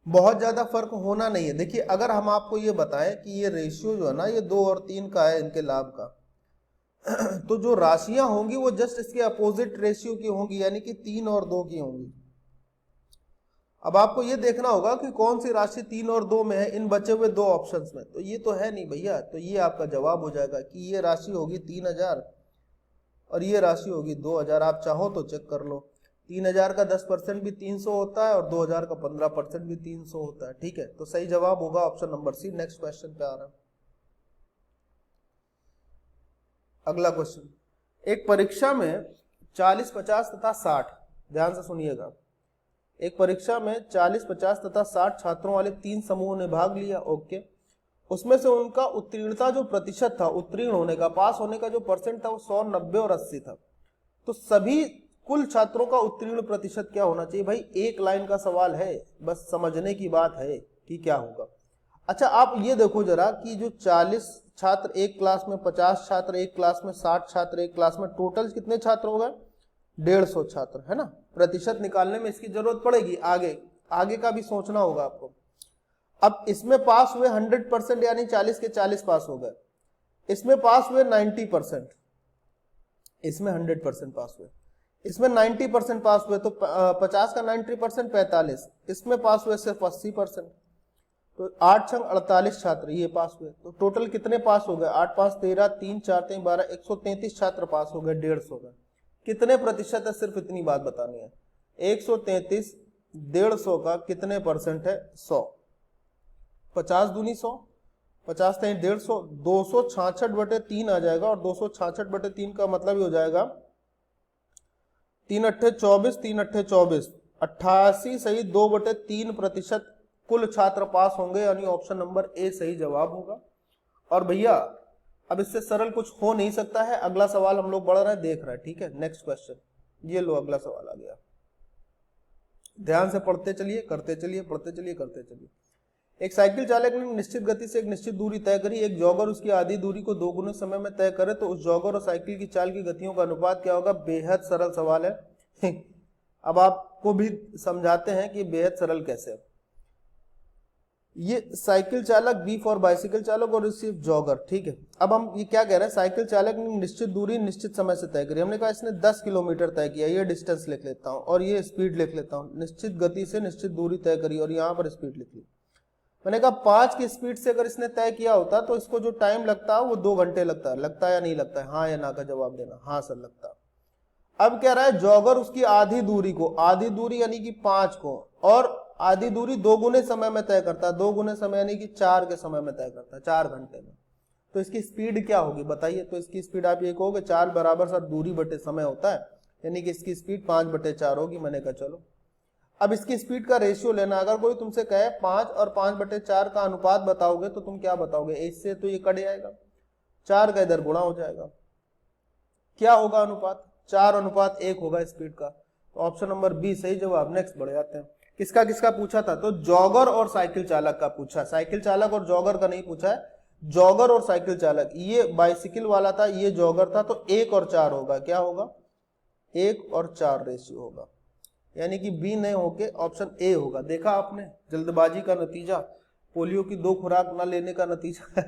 बहुत ज्यादा फर्क होना नहीं है। देखिए अगर हम आपको ये बताएं कि ये रेशियो जो है ना, ये 2 और 3 का है इनके लाभ का, तो जो राशियां होंगी वो जस्ट इसके अपोजिट रेशियो की होंगी, यानी कि 3 और 2 की होंगी। अब आपको ये देखना होगा कि कौन सी राशि 3 और 2 में है इन बचे हुए 2 ऑप्शंस में, तो ये तो है नहीं भैया, तो ये आपका जवाब हो जाएगा कि ये राशि होगी 3000 और ये राशि होगी 2000। आप चाहो तो चेक कर लो, 3000 का 10% भी 300 होता है और 2000 का 15% भी 300 होता है, ठीक है। तो सही जवाब होगा option number C. Next question पे आ रहा है। अगला क्वेश्चन, एक परीक्षा में 40, 50 तथा 60, ध्यान से सुनिएगा, एक परीक्षा में 40, 50 तथा 60 छात्रों वाले 3 समूहों ने भाग लिया, ओके। उसमें से उनका उत्तीर्णता जो प्रतिशत था, उत्तीर्ण होने का, पास होने का जो परसेंट था वो 100, 90 और 80 था। तो सभी कुल छात्रों का उत्तीर्ण प्रतिशत क्या होना चाहिए। भाई एक लाइन का सवाल है, बस समझने की बात है कि क्या होगा। अच्छा आप ये देखो जरा कि जो 40 छात्र एक क्लास में, 50 छात्र एक क्लास में, 60 छात्र एक क्लास में, टोटल कितने छात्र हो गए, 150 छात्र, है ना। प्रतिशत निकालने में इसकी जरूरत पड़ेगी, आगे का भी सोचना होगा आपको। अब इसमें पास हुए 100%, यानी 40 के 40 पास हो गए, इसमें पास हुए 90%, इसमें 100% पास हुए, इसमें 90% पास हुए, तो 50 का 90% 45, इसमें पास हुए सिर्फ 80%, तो 8 छंग 48 छात्र ये पास हुए। तो टोटल कितने पास हो गए? 8 5 13, 3 4 3 12, 133 छात्र पास हो गए 150 में। कितने प्रतिशत है, सिर्फ इतनी बात बतानी है। 133 150 का कितने परसेंट है? 100। 50 दूनी 100, 50 3 150, 266/3 आ जाएगा, और 266/3 का मतलब ही हो जाएगा 3 अट्ठे 24, 3 अट्ठे 24, 88 सही 2/3% कुल छात्र पास होंगे, यानी ऑप्शन नंबर ए सही जवाब होगा। और भैया अब इससे सरल कुछ हो नहीं सकता है। अगला सवाल हम लोग बढ़ रहे हैं, देख रहे हैं, ठीक है। नेक्स्ट क्वेश्चन, ये लो अगला सवाल आ गया, ध्यान से पढ़ते चलिए, करते चलिए, पढ़ते चलिए, करते चलिए। एक साइकिल चालक ने निश्चित गति से एक निश्चित दूरी तय करी। एक जॉगर उसकी आधी दूरी को 2 गुने समय में तय करे, तो उस जॉगर और साइकिल की चाल की गतियों का अनुपात क्या होगा? बेहद सरल सवाल है। अब आपको भी समझाते हैं कि बेहद सरल कैसे है। ये साइकिल चालक, बी फॉर बाइसिकल चालक, और सिर्फ जॉगर, ठीक है। अब हम ये क्या कह रहे हैं? साइकिल चालक ने निश्चित दूरी निश्चित समय से तय करी। हमने कहा इसने 10 किलोमीटर तय किया, ये डिस्टेंस लिख लेता हूं, और ये स्पीड लिख लेता हूं। निश्चित गति से निश्चित दूरी तय करी, और यहां पर स्पीड लिख ली। मैंने कहा 5 की स्पीड से अगर इसने तय किया होता तो इसको जो टाइम लगता है वो 2 घंटे लगता है। लगता है या नहीं लगता है? हाँ या ना का जवाब देना। हाँ सर लगता। अब कह रहा है जॉगर उसकी आधी दूरी को, आधी दूरी यानी कि 5 को, और आधी दूरी 2 गुने समय में तय करता है। 2 गुने समय यानी कि 4 के समय में तय करता है, 4 घंटे में। तो इसकी स्पीड क्या होगी बताइए? तो इसकी स्पीड आप ये कहोगे 4 बराबर सर दूरी बटे समय होता है, यानी कि इसकी स्पीड 5/4 होगी। मैंने कहा चलो, अब इसकी स्पीड का रेशियो लेना। अगर कोई तुमसे कहे 5 और 5/4 का अनुपात बताओगे तो तुम क्या बताओगे? इससे तो ये कट जाएगा, 4 का इधर गुणा हो जाएगा। क्या होगा अनुपात? 4:1 होगा स्पीड का। तो ऑप्शन नंबर बी सही जवाब। नेक्स्ट बढ़ जाते हैं। किसका किसका पूछा था? तो जॉगर और साइकिल चालक का पूछा। साइकिल चालक और जॉगर का नहीं पूछा है, जॉगर और साइकिल चालक। ये बाइसिकल वाला था, ये जॉगर था, तो 1 और 4 होगा। क्या होगा? 1 और 4 रेशियो होगा, यानी कि बी नहीं होके ऑप्शन ए होगा। देखा आपने, जल्दबाजी का नतीजा, पोलियो की 2 खुराक ना लेने का नतीजा।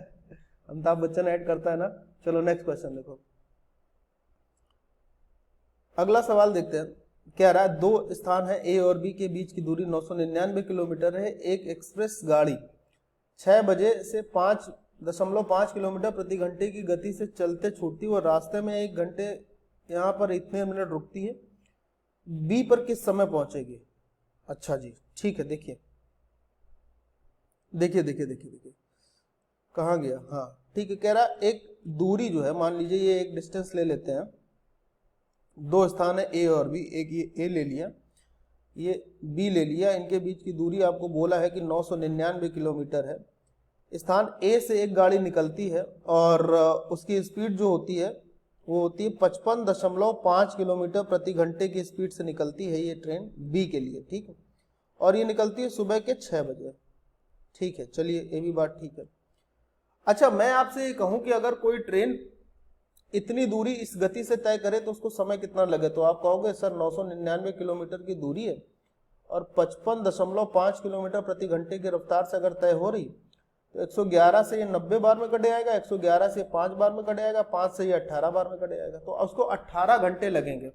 अमिताभ बच्चन ऐड करता है ना। चलो नेक्स्ट क्वेश्चन देखो, अगला सवाल देखते हैं। कह रहा है 2 स्थान है ए और बी के बीच की दूरी 999 किलोमीटर है। एक एक्सप्रेस गाड़ी 6 बजे से 5.5 किलोमीटर प्रति घंटे की गति से चलते छूटती, और रास्ते में 1 घंटे यहाँ पर इतने मिनट रुकती है। बी पर किस समय पहुंचेगी? अच्छा जी, ठीक है। देखिए देखिए देखिए देखिए देखिए, कहाँ गया? हाँ ठीक है। कह रहा एक दूरी जो है, मान लीजिए ये एक डिस्टेंस ले लेते हैं, 2 स्थान है ए और बी। एक ये ए ले लिया, ये बी ले लिया, इनके बीच की दूरी आपको बोला है कि 999 किलोमीटर है। स्थान ए से एक गाड़ी निकलती है, और उसकी स्पीड जो होती है वो होती है 55.5 किलोमीटर प्रति घंटे की स्पीड से निकलती है ये ट्रेन बी के लिए, ठीक है। और ये निकलती है सुबह के 6 बजे, ठीक है। चलिए ये भी बात ठीक है। अच्छा, मैं आपसे ये कहूं कि अगर कोई ट्रेन इतनी दूरी इस गति से तय करे तो उसको समय कितना लगे? तो आप कहोगे सर 999 किलोमीटर की दूरी है और 55.5 किलोमीटर प्रति घंटे की रफ्तार से अगर तय हो रही, तो 111 से ये 90 बार में कट जाएगा, 111 से 5 बार में कट जाएगा, 5 से ये 18 बार में कट जाएगा, तो उसको 18 घंटे लगेंगे।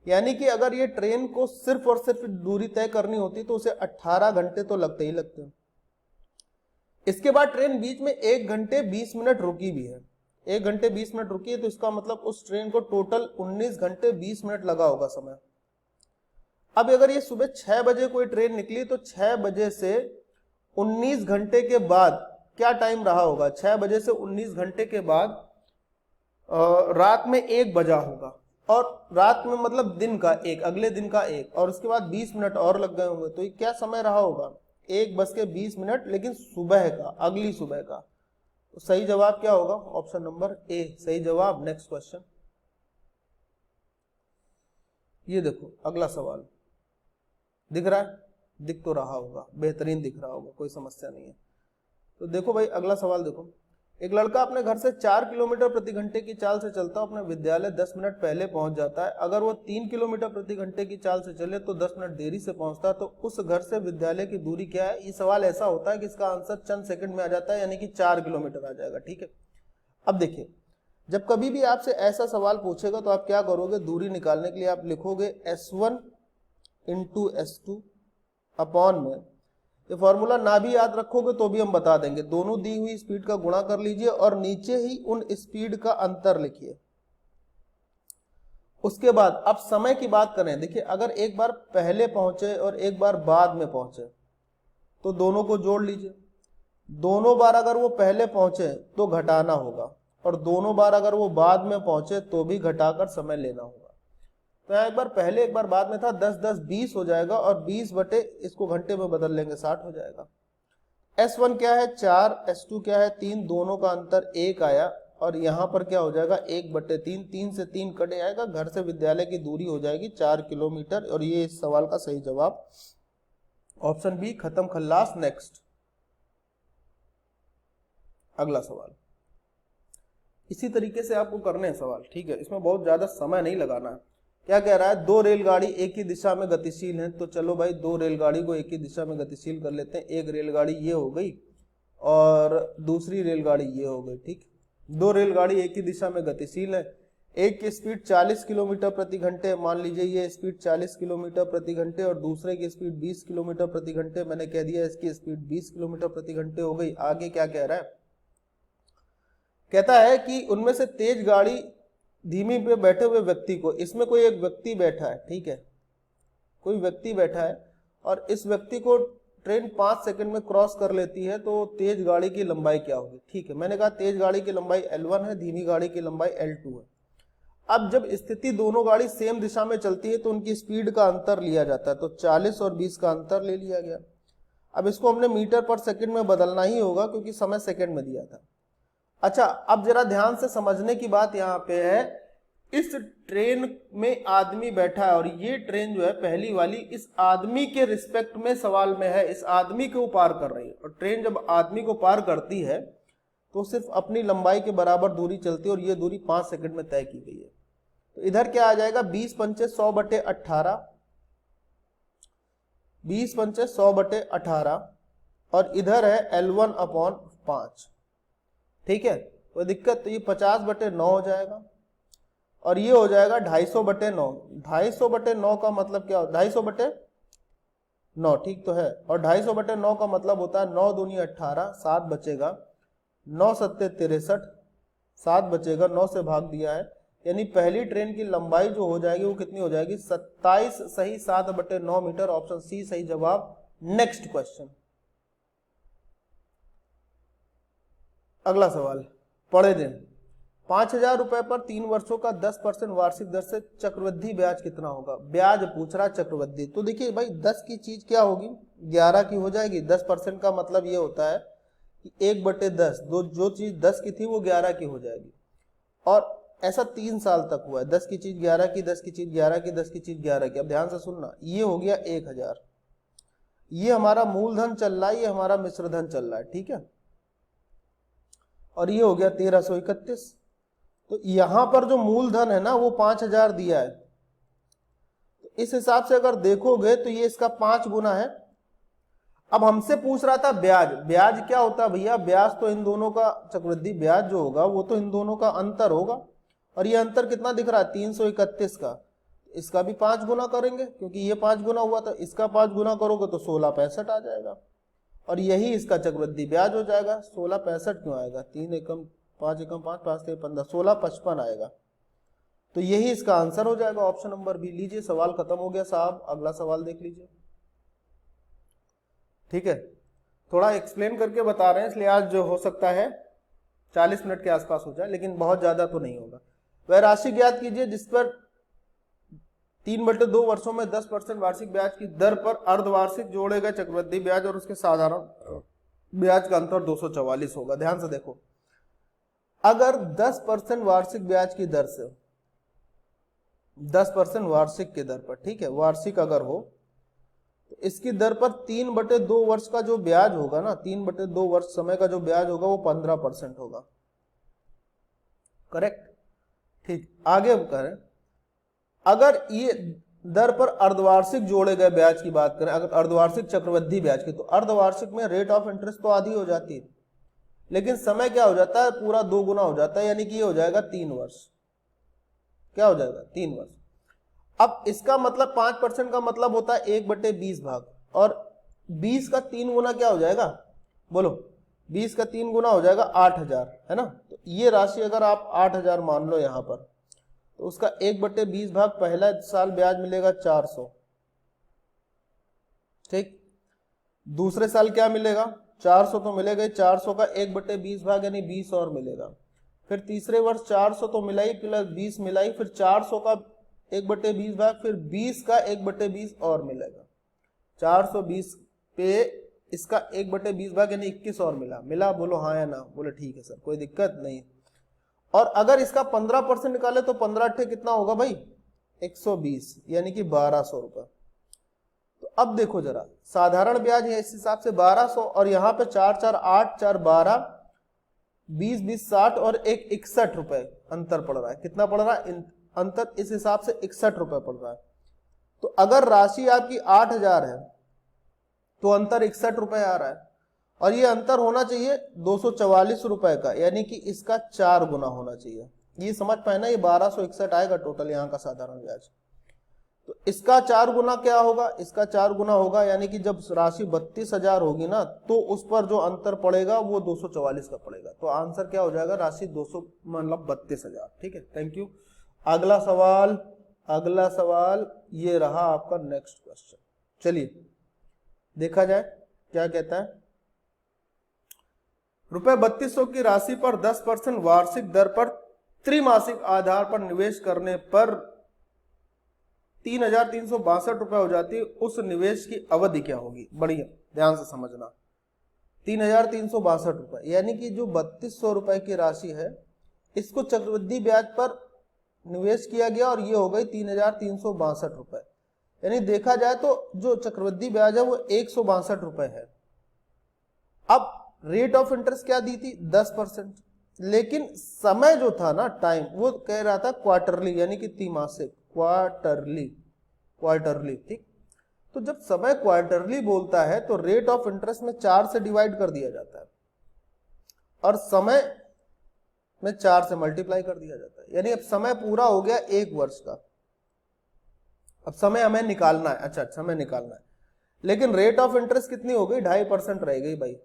यानी कि अगर ये ट्रेन को सिर्फ और सिर्फ दूरी तय करनी होती तो उसे 18 घंटे तो लगते ही लगते हैं। इसके बाद ट्रेन बीच में 1 घंटे 20 मिनट रुकी भी है, 1 घंटे 20 मिनट रुकी है, तो इसका मतलब उस ट्रेन को टोटल 19 घंटे 20 मिनट लगा होगा समय। अब अगर ये सुबह 6 बजे कोई ट्रेन निकली तो 6 बजे से 19 घंटे के बाद क्या टाइम रहा होगा? 6 बजे से 19 घंटे के बाद रात में 1 बजा होगा, और रात में मतलब दिन का 1, अगले दिन का 1, और उसके बाद 20 मिनट और लग गए होंगे, तो ये क्या समय रहा होगा? 1:20, लेकिन सुबह का, अगली सुबह का। तो सही जवाब क्या होगा? ऑप्शन नंबर ए सही जवाब। नेक्स्ट क्वेश्चन, ये देखो अगला सवाल दिख रहा है? दिख तो रहा होगा, बेहतरीन दिख रहा होगा, कोई समस्या नहीं है। तो देखो भाई अगला सवाल देखो, एक लड़का अपने घर से 4 किलोमीटर प्रति घंटे की चाल से चलता अपने विद्यालय 10 मिनट पहले पहुंच जाता है। अगर वो 3 किलोमीटर प्रति घंटे की चाल से चले तो 10 मिनट देरी से पहुंचता है, तो उस घर से विद्यालय की दूरी क्या है? ये सवाल ऐसा होता है कि इसका आंसर चंद सेकंड में आ जाता है, यानी कि 4 किलोमीटर आ जाएगा, ठीक है। अब देखिए जब कभी भी आपसे ऐसा सवाल पूछेगा तो आप क्या करोगे, दूरी निकालने के लिए आप लिखोगे S1 इंटू S2 अपॉन में, ये फॉर्मूला ना भी याद रखोगे तो भी हम बता देंगे, दोनों दी हुई स्पीड का गुणा कर लीजिए और नीचे ही उन स्पीड का अंतर लिखिए। उसके बाद अब समय की बात करें, देखिए अगर एक बार पहले पहुंचे और एक बार बाद में पहुंचे तो दोनों को जोड़ लीजिए। दोनों बार अगर वो पहले पहुंचे तो घटाना होगा, और दोनों बार अगर वो बाद में पहुंचे तो भी घटाकर समय लेना होगा। तो यहाँ एक बार पहले एक बार बाद में था, 10 10 20 हो जाएगा, और 20 बटे इसको घंटे में बदल लेंगे 60 हो जाएगा। S1 क्या है 4, S2 क्या है 3, दोनों का अंतर 1 आया, और यहाँ पर क्या हो जाएगा 1 बटे 3, 3 से 3 कटे आएगा, घर से विद्यालय की दूरी हो जाएगी 4 किलोमीटर। और ये इस सवाल का सही जवाब ऑप्शन बी, खत्म खल्लास। नेक्स्ट अगला सवाल, इसी तरीके से आपको करने हैं सवाल, ठीक है, इसमें बहुत ज्यादा समय नहीं लगाना है। क्या कह रहा है, दो रेलगाड़ी एक ही दिशा में गतिशील हैं, तो चलो भाई दो रेलगाड़ी को एक ही दिशा में गतिशील कर लेते हैं। एक रेलगाड़ी ये हो गई और दूसरी रेलगाड़ी ये हो गई, ठीक। दो रेलगाड़ी एक ही दिशा में गतिशील है, एक की स्पीड 40 किलोमीटर प्रति घंटे, मान लीजिए ये स्पीड 40 किलोमीटर प्रति घंटे, और दूसरे की स्पीड 20 किलोमीटर प्रति घंटे। मैंने कह दिया इसकी स्पीड 20 किलोमीटर प्रति घंटे हो गई। आगे क्या कह रहा है, कहता है कि उनमें से तेज गाड़ी धीमी पे बैठे हुए व्यक्ति को, इसमें कोई एक व्यक्ति बैठा है, ठीक है, कोई व्यक्ति बैठा है और इस व्यक्ति को ट्रेन 5 सेकंड में क्रॉस कर लेती है, तो तेज गाड़ी की लंबाई क्या होगी। ठीक है, मैंने कहा तेज गाड़ी की लंबाई L1 है, धीमी गाड़ी की लंबाई L2 है। अब जब स्थिति दोनों गाड़ी सेम दिशा में चलती है तो उनकी स्पीड का अंतर लिया जाता है, तो 40 और 20 का अंतर ले लिया गया। अब इसको हमने मीटर पर सेकंड में बदलना ही होगा क्योंकि समय सेकंड में दिया था। अच्छा, अब जरा ध्यान से समझने की बात यहाँ पे है, इस ट्रेन में आदमी बैठा है और ये ट्रेन जो है पहली वाली इस आदमी के रिस्पेक्ट में सवाल में है, इस आदमी को पार कर रही है। और ट्रेन जब आदमी को पार करती है तो सिर्फ अपनी लंबाई के बराबर दूरी चलती है और ये दूरी 5 सेकंड में तय की गई है। तो इधर क्या आ जाएगा 20 पंचे 100 बटे 18, 20 पंचे 100 बटे 18, और इधर है L1 अपॉन 5। ठीक है, कोई दिक्कत, तो ये 50 बटे 9 हो जाएगा और ये हो जाएगा 250 बटे 9। 250 बटे 9 का मतलब क्या, 250 बटे 9, ठीक तो है, और 250 बटे 9 का मतलब होता है 9 दूनी 18, 7 बचेगा, 9 सत्ते 63, 7 बचेगा, 9 से भाग दिया है, यानी पहली ट्रेन की लंबाई जो हो जाएगी वो कितनी हो जाएगी 27 सही 7 बटे 9 मीटर। ऑप्शन सी सही जवाब। नेक्स्ट क्वेश्चन, अगला सवाल, पढ़े दिन 5,000 रुपए पर 3 वर्षों का 10% वार्षिक दर से चक्रवृद्धि ब्याज कितना होगा। ब्याज पूछ रहा चक्रवृद्धि, तो देखिए भाई 10 की चीज क्या होगी 11 की हो जाएगी। 10% का मतलब ये होता है कि 1/10, जो चीज 10 की थी वो 11 की हो जाएगी, और ऐसा 3 साल तक हुआ है। 10 की चीज 11 की, 10 की चीज 11 की, 10 की चीज 11 की। अब ध्यान से सुनना, ये हो गया 1000, ये हमारा मूलधन चल रहा है, ये हमारा मिश्रधन चल रहा है, ठीक है, और ये हो गया 1331। तो यहां पर जो मूलधन है ना वो 5000 दिया है, तो इस हिसाब से अगर देखोगे तो ये इसका 5 गुना है। अब हमसे पूछ रहा था ब्याज, ब्याज क्या होता है भैया, ब्याज तो इन दोनों का, चक्रवृद्धि ब्याज जो होगा वो तो इन दोनों का अंतर होगा, और ये अंतर कितना दिख रहा है 331 का, इसका भी 5 गुना करेंगे क्योंकि ये 5 गुना हुआ था, इसका 5 गुना करोगे तो 1665 आ जाएगा, और यही इसका चक्रवृद्धि ब्याज हो जाएगा। 1665 क्यों आएगा, 3 एकम 5 एकम 5, 5 से 15, 1655 आएगा, तो यही इसका आंसर हो जाएगा, ऑप्शन नंबर बी। लीजिए सवाल खत्म हो गया साहब, अगला सवाल देख लीजिए। ठीक है, थोड़ा एक्सप्लेन करके बता रहे हैं इसलिए आज जो हो सकता है 40 मिनट के आसपास हो जाए, लेकिन बहुत ज्यादा तो नहीं होगा। वह राशि ज्ञात कीजिए जिस पर 3/2 वर्षों में 10% वार्षिक ब्याज की दर पर अर्धवार्षिक जोड़े गए चक्रवृद्धि ब्याज और उसके साधारण ब्याज का अंतर 244 होगा। ध्यान से देखो, अगर 10% वार्षिक ब्याज की दर से, 10% वार्षिक की दर पर, ठीक है, वार्षिक अगर हो तो इसकी दर पर 3/2 वर्ष का जो ब्याज होगा ना, 3/2 वर्ष समय का जो ब्याज होगा वो 15% होगा। करेक्ट, ठीक। आगे हम करें, अगर ये दर पर अर्धवार्षिक जोड़े गए ब्याज की बात करें, अगर अर्धवार्षिक चक्रवृद्धि ब्याज की, तो अर्धवार्षिक में रेट ऑफ इंटरेस्ट तो आधी हो जाती है, लेकिन समय क्या हो जाता है, पूरा 2 गुना हो जाता है, यानी कि ये हो जाएगा 3 वर्ष। क्या हो जाएगा, 3 वर्ष। अब इसका मतलब 5% का मतलब होता है 1/20 भाग, और 20 का 3 गुना क्या हो जाएगा, बोलो, 20 का 3 गुना हो जाएगा 8000, है ना। तो ये राशि अगर आप 8000 मान लो यहाँ पर, तो उसका 1/20 भाग, पहला साल ब्याज मिलेगा 400, ठीक। दूसरे साल क्या मिलेगा, 400 तो मिलेगा, 400 का 1/20 भाग यानी 20 और मिलेगा। फिर तीसरे वर्ष 400 तो मिलाई प्लस 20 मिलाई, फिर 400 का 1/20 भाग, फिर 20 का 1/20 और मिलेगा। 420 पे इसका 1/20 भाग यानी 21 और मिला, बोलो हाँ या ना, बोले ठीक है सर, कोई दिक्कत नहीं। और अगर इसका 15% निकाले तो 15 अट्ठे कितना होगा भाई, 120, यानी कि 1200 रुपए। तो अब देखो जरा, साधारण ब्याज है इस हिसाब से 1200, और यहाँ पे 4 4 8 4 12 20 20 60 और एक 61 रुपए अंतर पड़ रहा है। कितना पड़ रहा है अंतर, इस हिसाब से 61 रुपए पड़ रहा है। तो अगर राशि आपकी 8000 है तो अंतर 61 रुपए आ रहा है, और ये अंतर होना चाहिए 244 रुपए का, यानी कि इसका 4 गुना होना चाहिए। ये समझ पाए ना, ये 1261 आएगा टोटल यहाँ का साधारण ब्याज। तो इसका 4 गुना क्या होगा, इसका 4 गुना होगा, यानी कि जब राशि 32,000 होगी ना, तो उस पर जो अंतर पड़ेगा वो 244 का पड़ेगा। तो आंसर क्या हो जाएगा, राशि 200 मतलब 32,000। ठीक है, थैंक यू। अगला सवाल ये रहा आपका नेक्स्ट क्वेश्चन। चलिए देखा जाए क्या कहता है। रुपए 3200 की राशि पर 10% वार्षिक दर पर त्रिमासिक आधार पर निवेश करने पर 3,362 रुपए हो जाती है। उस निवेश की अवधि क्या होगी, बढ़िया ध्यान से समझना। 3,362 रुपए, यानी कि जो 3200 रुपए की राशि है, इसको चक्रवृद्धि ब्याज पर निवेश किया गया और ये हो गई 3,362 रुपए। यानी देखा जाए तो जो चक्रवृद्धि ब्याज है वो 162 रुपए है। अब रेट ऑफ इंटरेस्ट क्या दी थी, 10%, लेकिन समय जो था ना, टाइम, वो कह रहा था क्वार्टरली, यानी कि त्रैमासिक, क्वार्टरली, ठीक। तो जब समय क्वार्टरली बोलता है तो रेट ऑफ इंटरेस्ट में 4 से डिवाइड कर दिया जाता है और समय में 4 से मल्टीप्लाई कर दिया जाता है। यानी अब समय पूरा हो गया 1 वर्ष का, अब समय हमें निकालना है। अच्छा, समय निकालना है, लेकिन रेट ऑफ इंटरेस्ट कितनी हो गई, 2.5% रह गई भाई,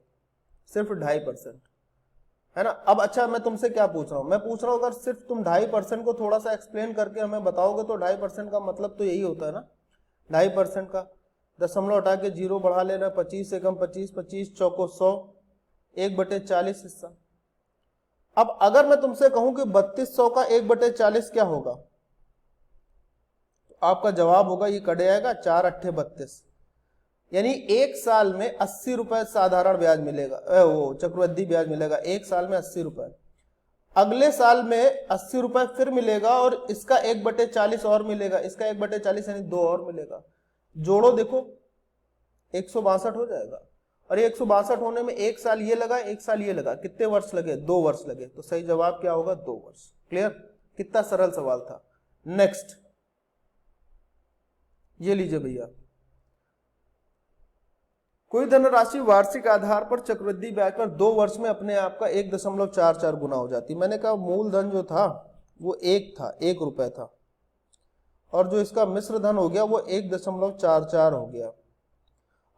सिर्फ 2.5%, है ना। अब अच्छा, मैं तुमसे क्या पूछ रहा हूं, मैं पूछ रहा हूं अगर सिर्फ तुम 2.5% को थोड़ा सा एक्सप्लेन करके हमें बताओगे तो 2.5% का मतलब तो यही होता है ना, 2.5% का दशमलव हटा के 0 बढ़ा लेना, 25 से कम 25, 25 चौको 100, 1/40 हिस्सा। अब अगर मैं तुमसे कहूं कि 3200 का 1/40 क्या होगा, तो आपका जवाब होगा, ये कट जाएगा, 4 अट्ठे 32, यानी 1 साल में 80 रुपए साधारण ब्याज मिलेगा, वो चक्रवृद्धि ब्याज मिलेगा 1 साल में 80 रुपए। अगले साल में 80 रुपए फिर मिलेगा और इसका 1/40 और मिलेगा, इसका 1/40 यानी 2 और मिलेगा। जोड़ो देखो, 162 हो जाएगा, और ये 162 होने में 1 साल ये लगा, 1 साल ये लगा, कितने वर्ष लगे, 2 वर्ष लगे। तो सही जवाब क्या होगा, 2 वर्ष। क्लियर, कितना सरल सवाल था। नेक्स्ट ये लीजिए भैया, कोई धनराशि वार्षिक आधार पर चक्रवृद्धि ब्याज पर 2 वर्ष में अपने आप का 1.44 गुना हो जाती। मैंने कहा मूलधन जो था वो 1 रुपए था, और जो इसका मिश्र धन हो गया वो 1.44 हो गया।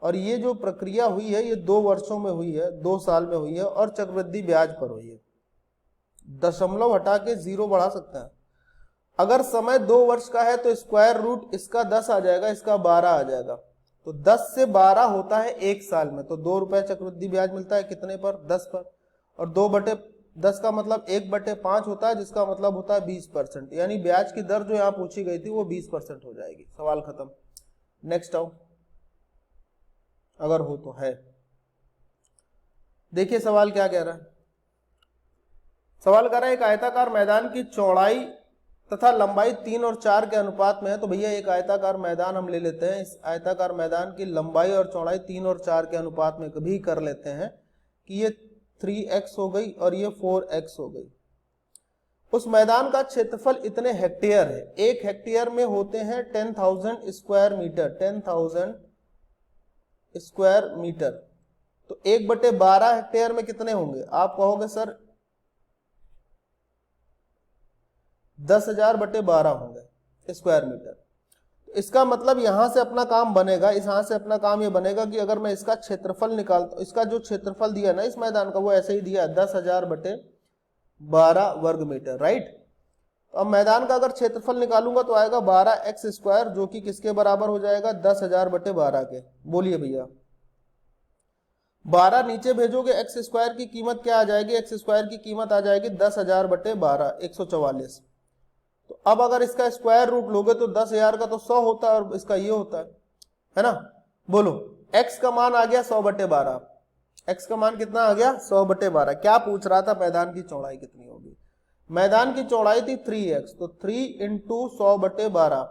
और ये जो प्रक्रिया हुई है ये 2 वर्षों में हुई है, 2 साल में हुई है, और चक्रवृद्धि ब्याज पर हुई है। दशमलव हटा के 0 बढ़ा सकते हैं। अगर समय 2 वर्ष का है तो स्क्वायर रूट इसका 10 आ जाएगा, इसका 12 आ जाएगा। तो 10 से 12 होता है 1 साल में, तो 2 रुपए चक्रवृद्धि ब्याज मिलता है, कितने पर, 10 पर। और 2/10 का मतलब 1/5 होता है, जिसका मतलब होता है 20%। यानी ब्याज की दर जो यहाँ पूछी गई थी वो 20% हो जाएगी। सवाल खत्म। नेक्स्ट आओ, अगर हो तो है। देखिए सवाल क्या कह रहा है। सवाल कर रहा है एक आयताकार मैदान की चौड़ाई तथा लंबाई 3 और 4 के अनुपात में है। तो भैया एक आयताकार मैदान हम ले लेते हैं, इस आयताकार मैदान की लंबाई और चौड़ाई 3 और 4 के अनुपात में भी कर लेते हैं कि ये 3x हो गई और ये 4x हो गई। उस मैदान का क्षेत्रफल इतने हेक्टेयर है, 1 हेक्टेयर में होते हैं 10,000 स्क्वायर मीटर, 10,000 स्क्वायर मीटर। तो 1/12 हेक्टेयर में कितने होंगे? आप कहोगे सर 10,000/12 होंगे स्क्वायर मीटर। इसका मतलब यहां से अपना काम बनेगा, यहां से अपना काम ये बनेगा कि अगर मैं इसका क्षेत्रफल निकालता, इसका जो क्षेत्रफल दिया ना इस मैदान का, वो ऐसे ही दिया 10,000/12 वर्ग मीटर, राइट। तो अब मैदान का अगर क्षेत्रफल निकालूंगा तो आएगा 12x², जो कि किसके बराबर हो जाएगा? 10,000/12 के। बोलिए भैया, 12 नीचे भेजोगे, x² की कीमत क्या आ जाएगी? x² की कीमत आ जाएगी 10,000/12, 144। तो अब अगर इसका स्क्वायर रूट लोगे तो 10,000 का तो 100 होता है और इसका ये होता है ना। बोलो, x का मान आ गया 100/12। x का मान कितना आ गया? 100/12। क्या पूछ रहा था? मैदान की चौड़ाई कितनी होगी? मैदान की चौड़ाई थी 3x, तो 3 × 100/12,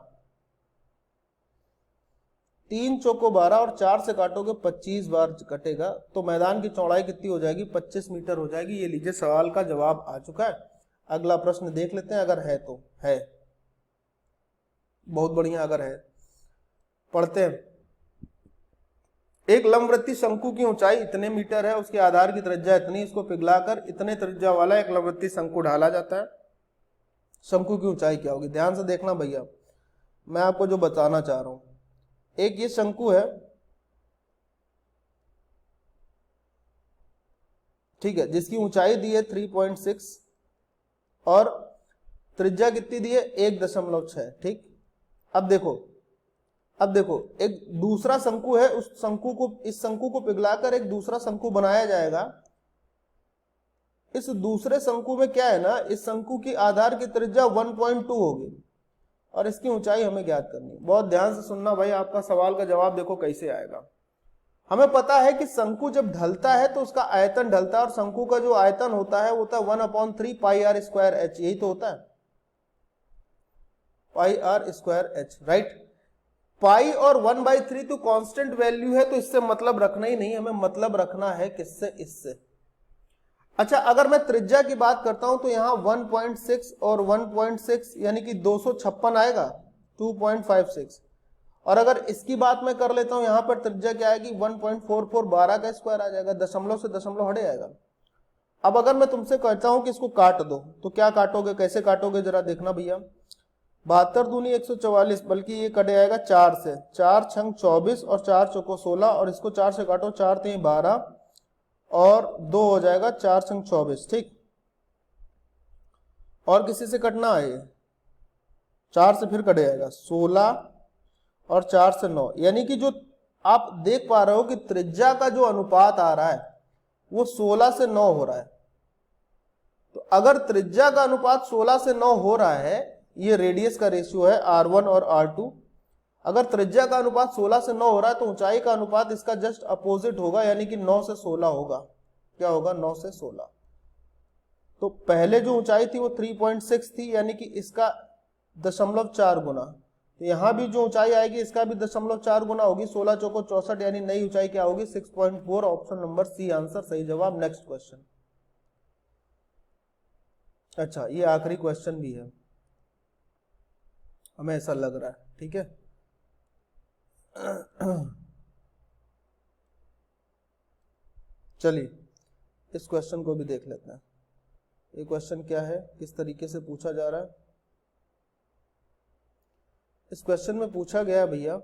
3 चौको 12 और 4 से काटोगे 25 बार कटेगा, तो मैदान की चौड़ाई कितनी हो जाएगी? 25 मीटर हो जाएगी। ये लीजिए, सवाल का जवाब आ चुका है। अगला प्रश्न देख लेते हैं, अगर है तो है। बहुत बढ़िया, अगर है पढ़ते हैं। एक लंबवृत्तीय शंकु की ऊंचाई इतने मीटर है, उसके आधार की त्रिज्या इतनी, इसको पिघलाकर इतने त्रिज्या वाला एक लंबवृत्तीय शंकु ढाला जाता है। शंकु की ऊंचाई क्या होगी? ध्यान से देखना भैया, मैं आपको जो बताना चाह रहा हूं। एक ये शंकु है, ठीक है, जिसकी ऊंचाई दी है 3.6 और त्रिज्या कितनी दी है? 1.6। ठीक, अब देखो एक दूसरा शंकु है, उस शंकु को, इस शंकु को पिघलाकर एक दूसरा शंकु बनाया जाएगा। इस दूसरे शंकु में क्या है ना, इस शंकु की आधार की त्रिज्या 1.2 होगी और इसकी ऊंचाई हमें ज्ञात करनी। बहुत ध्यान से सुनना भाई, आपका सवाल का जवाब देखो कैसे आएगा। हमें पता है कि शंकु जब ढलता है तो उसका आयतन ढलता है, और शंकु का जो आयतन होता है वो होता है 1/3 πr²h, यही तो होता है, πr²h, राइट। पाई और 1/3 तो कांस्टेंट वैल्यू है, तो इससे मतलब रखना ही नहीं, हमें मतलब रखना है किससे? इससे। अच्छा, अगर मैं त्रिज्या की बात करता हूं तो यहां 1.6 और 1.6 यानी कि 256 आएगा, 2.56। और अगर इसकी बात मैं कर लेता हूं, यहां पर त्रिज्या क्या आएगी? 1.44, 12 का स्क्वायर आ जाएगा, दशमलव से दशमलव हटे जाएगा। अब अगर मैं तुमसे कहता हूं कि इसको काट दो, तो क्या काटोगे? कैसे काटोगे जरा देखना भैया। 72 दूनी 144, बल्कि ये कटे आएगा 4 से, 4 छंग 24 और 4 चौको 16, और इसको 4 से काटो, 4 3 12 और 2 हो जाएगा 4 छंग 24। ठीक, और किसी से कटना है, ये 4 से फिर कटे आएगा 16 और 4 से 9, यानी कि जो आप देख पा रहे हो कि त्रिज्या का जो अनुपात आ रहा है वो 16 से 9 हो रहा है। तो अगर त्रिज्या का अनुपात 16 से 9 हो रहा है, ये रेडियस का रेशियो है R1 और R2, अगर त्रिज्या का अनुपात 16 से 9 हो रहा है तो ऊंचाई का अनुपात इसका जस्ट अपोजिट होगा, यानी कि 9 से 16 होगा। क्या होगा? 9 से 16। तो पहले जो ऊंचाई थी वो 3.6 थी, यानी कि इसका 0.4 गुना। तो यहां भी जो ऊंचाई आएगी इसका भी 0.4 गुना होगी, 16 चौको 64, यानी नई ऊंचाई क्या होगी? 6.4। ऑप्शन नंबर सी आंसर सही जवाब। Next question. अच्छा, ये आखिरी क्वेश्चन भी है, हमें ऐसा लग रहा है, ठीक है। चलिए इस क्वेश्चन को भी देख लेते हैं। ये क्वेश्चन क्या है, किस तरीके से पूछा जा रहा है। इस क्वेश्चन में पूछा गया भैया,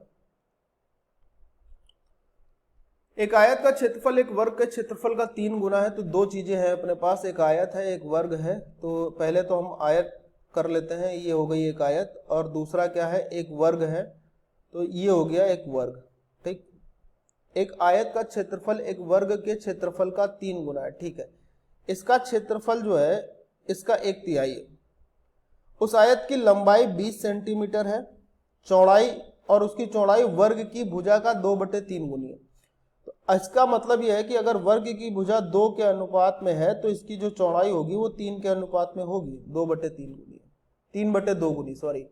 एक आयत का क्षेत्रफल एक वर्ग के क्षेत्रफल का 3 गुना है। तो दो चीजें हैं अपने पास, एक आयत है एक वर्ग है। तो पहले तो हम आयत कर लेते हैं, ये हो गई एक आयत, और दूसरा क्या है? एक वर्ग है, तो ये हो गया एक वर्ग। ठीक, एक आयत का क्षेत्रफल एक वर्ग के क्षेत्रफल का 3 गुना है, ठीक है। इसका क्षेत्रफल जो है इसका 1/3 है। उस आयत की लंबाई 20 सेंटीमीटर है, चौड़ाई, और उसकी चौड़ाई वर्ग की भुजा का 2/3 गुनी है। तो इसका मतलब यह है कि अगर वर्ग की भुजा 2 के अनुपात में है तो इसकी जो चौड़ाई होगी वो 3 के अनुपात में होगी, 2/3 गुनी, 3/2 गुनी, सॉरी।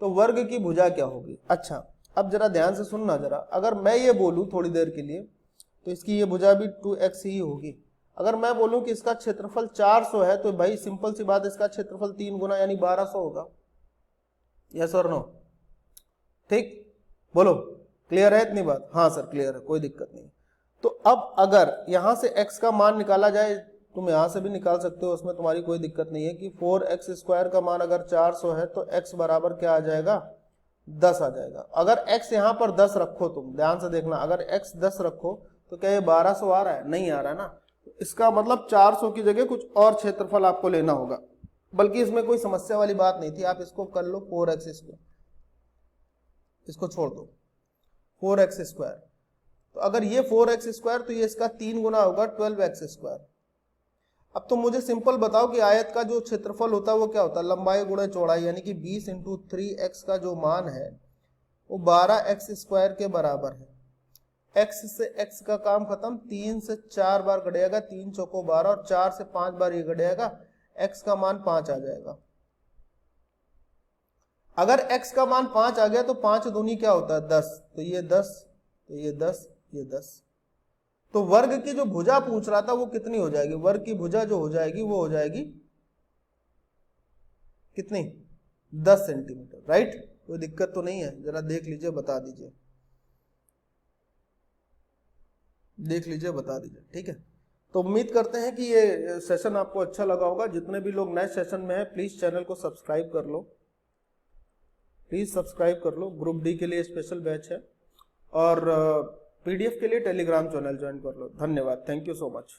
तो वर्ग की भुजा क्या होगी? अच्छा, अब जरा ध्यान से सुनना जरा, अगर मैं ये बोलूं थोड़ी देर के लिए तो इसकी ये भुजा भी 2x ही होगी। अगर मैं बोलूं कि इसका क्षेत्रफल 400 है तो भाई सिंपल सी बात, इसका क्षेत्रफल 3 गुना यानी 1200 होगा। यस और नो? ठीक, बोलो, क्लियर है इतनी बात? हाँ सर क्लियर है, कोई दिक्कत नहीं। तो अब अगर यहां से x का मान निकाला जाए, तुम यहां से भी निकाल सकते हो, उसमें तुम्हारी कोई दिक्कत नहीं है कि 4x स्क्वायर का मान अगर 400 है तो x बराबर क्या आ जाएगा, 10 आ जाएगा। अगर x यहां पर 10 रखो, तुम ध्यान से देखना, अगर x 10 रखो तो क्या ये 1200 आ रहा है, नहीं आ रहा है ना। इसका मतलब 400 की जगह कुछ और क्षेत्रफल आपको लेना होगा, बल्कि इसमें कोई समस्या वाली बात नहीं थी, आप इसको कर लो 4x स्क्वायर, इसको छोड़ दो 4x स्क्वायर। तो अगर ये 4x स्क्वायर तो ये इसका 3 गुना होगा 12x स्क्वायर। अब तो मुझे सिंपल बताओ कि आयत का जो क्षेत्रफल होता है वो क्या होता है, लंबाई गुणा चौड़ाई, यानी कि 20 × 3x का जो मान है वो 12x स्क्वायर के बराबर है। x से x का काम खत्म, 3 से 4 बार घटेगा, 3 चौको 12 और 4 से 5 बार ये घटेगा, x का मान 5 आ जाएगा। अगर x का मान 5 आ गया तो 5 दूनी क्या होता है 10, तो ये 10, तो ये 10, ये 10। तो वर्ग की जो भुजा पूछ रहा था वो कितनी हो जाएगी, वर्ग की भुजा जो हो जाएगी वो हो जाएगी कितनी, 10 सेंटीमीटर, राइट। कोई दिक्कत तो नहीं है, जरा देख लीजिए, बता दीजिए, देख लीजिए, बता दीजिए, ठीक है। तो उम्मीद करते हैं कि ये सेशन आपको अच्छा लगा होगा। जितने भी लोग नए सेशन में हैं प्लीज चैनल को सब्सक्राइब कर लो, प्लीज सब्सक्राइब कर लो। ग्रुप डी के लिए स्पेशल बैच है और पीडीएफ के लिए टेलीग्राम चैनल ज्वाइन कर लो। धन्यवाद, थैंक यू सो मच।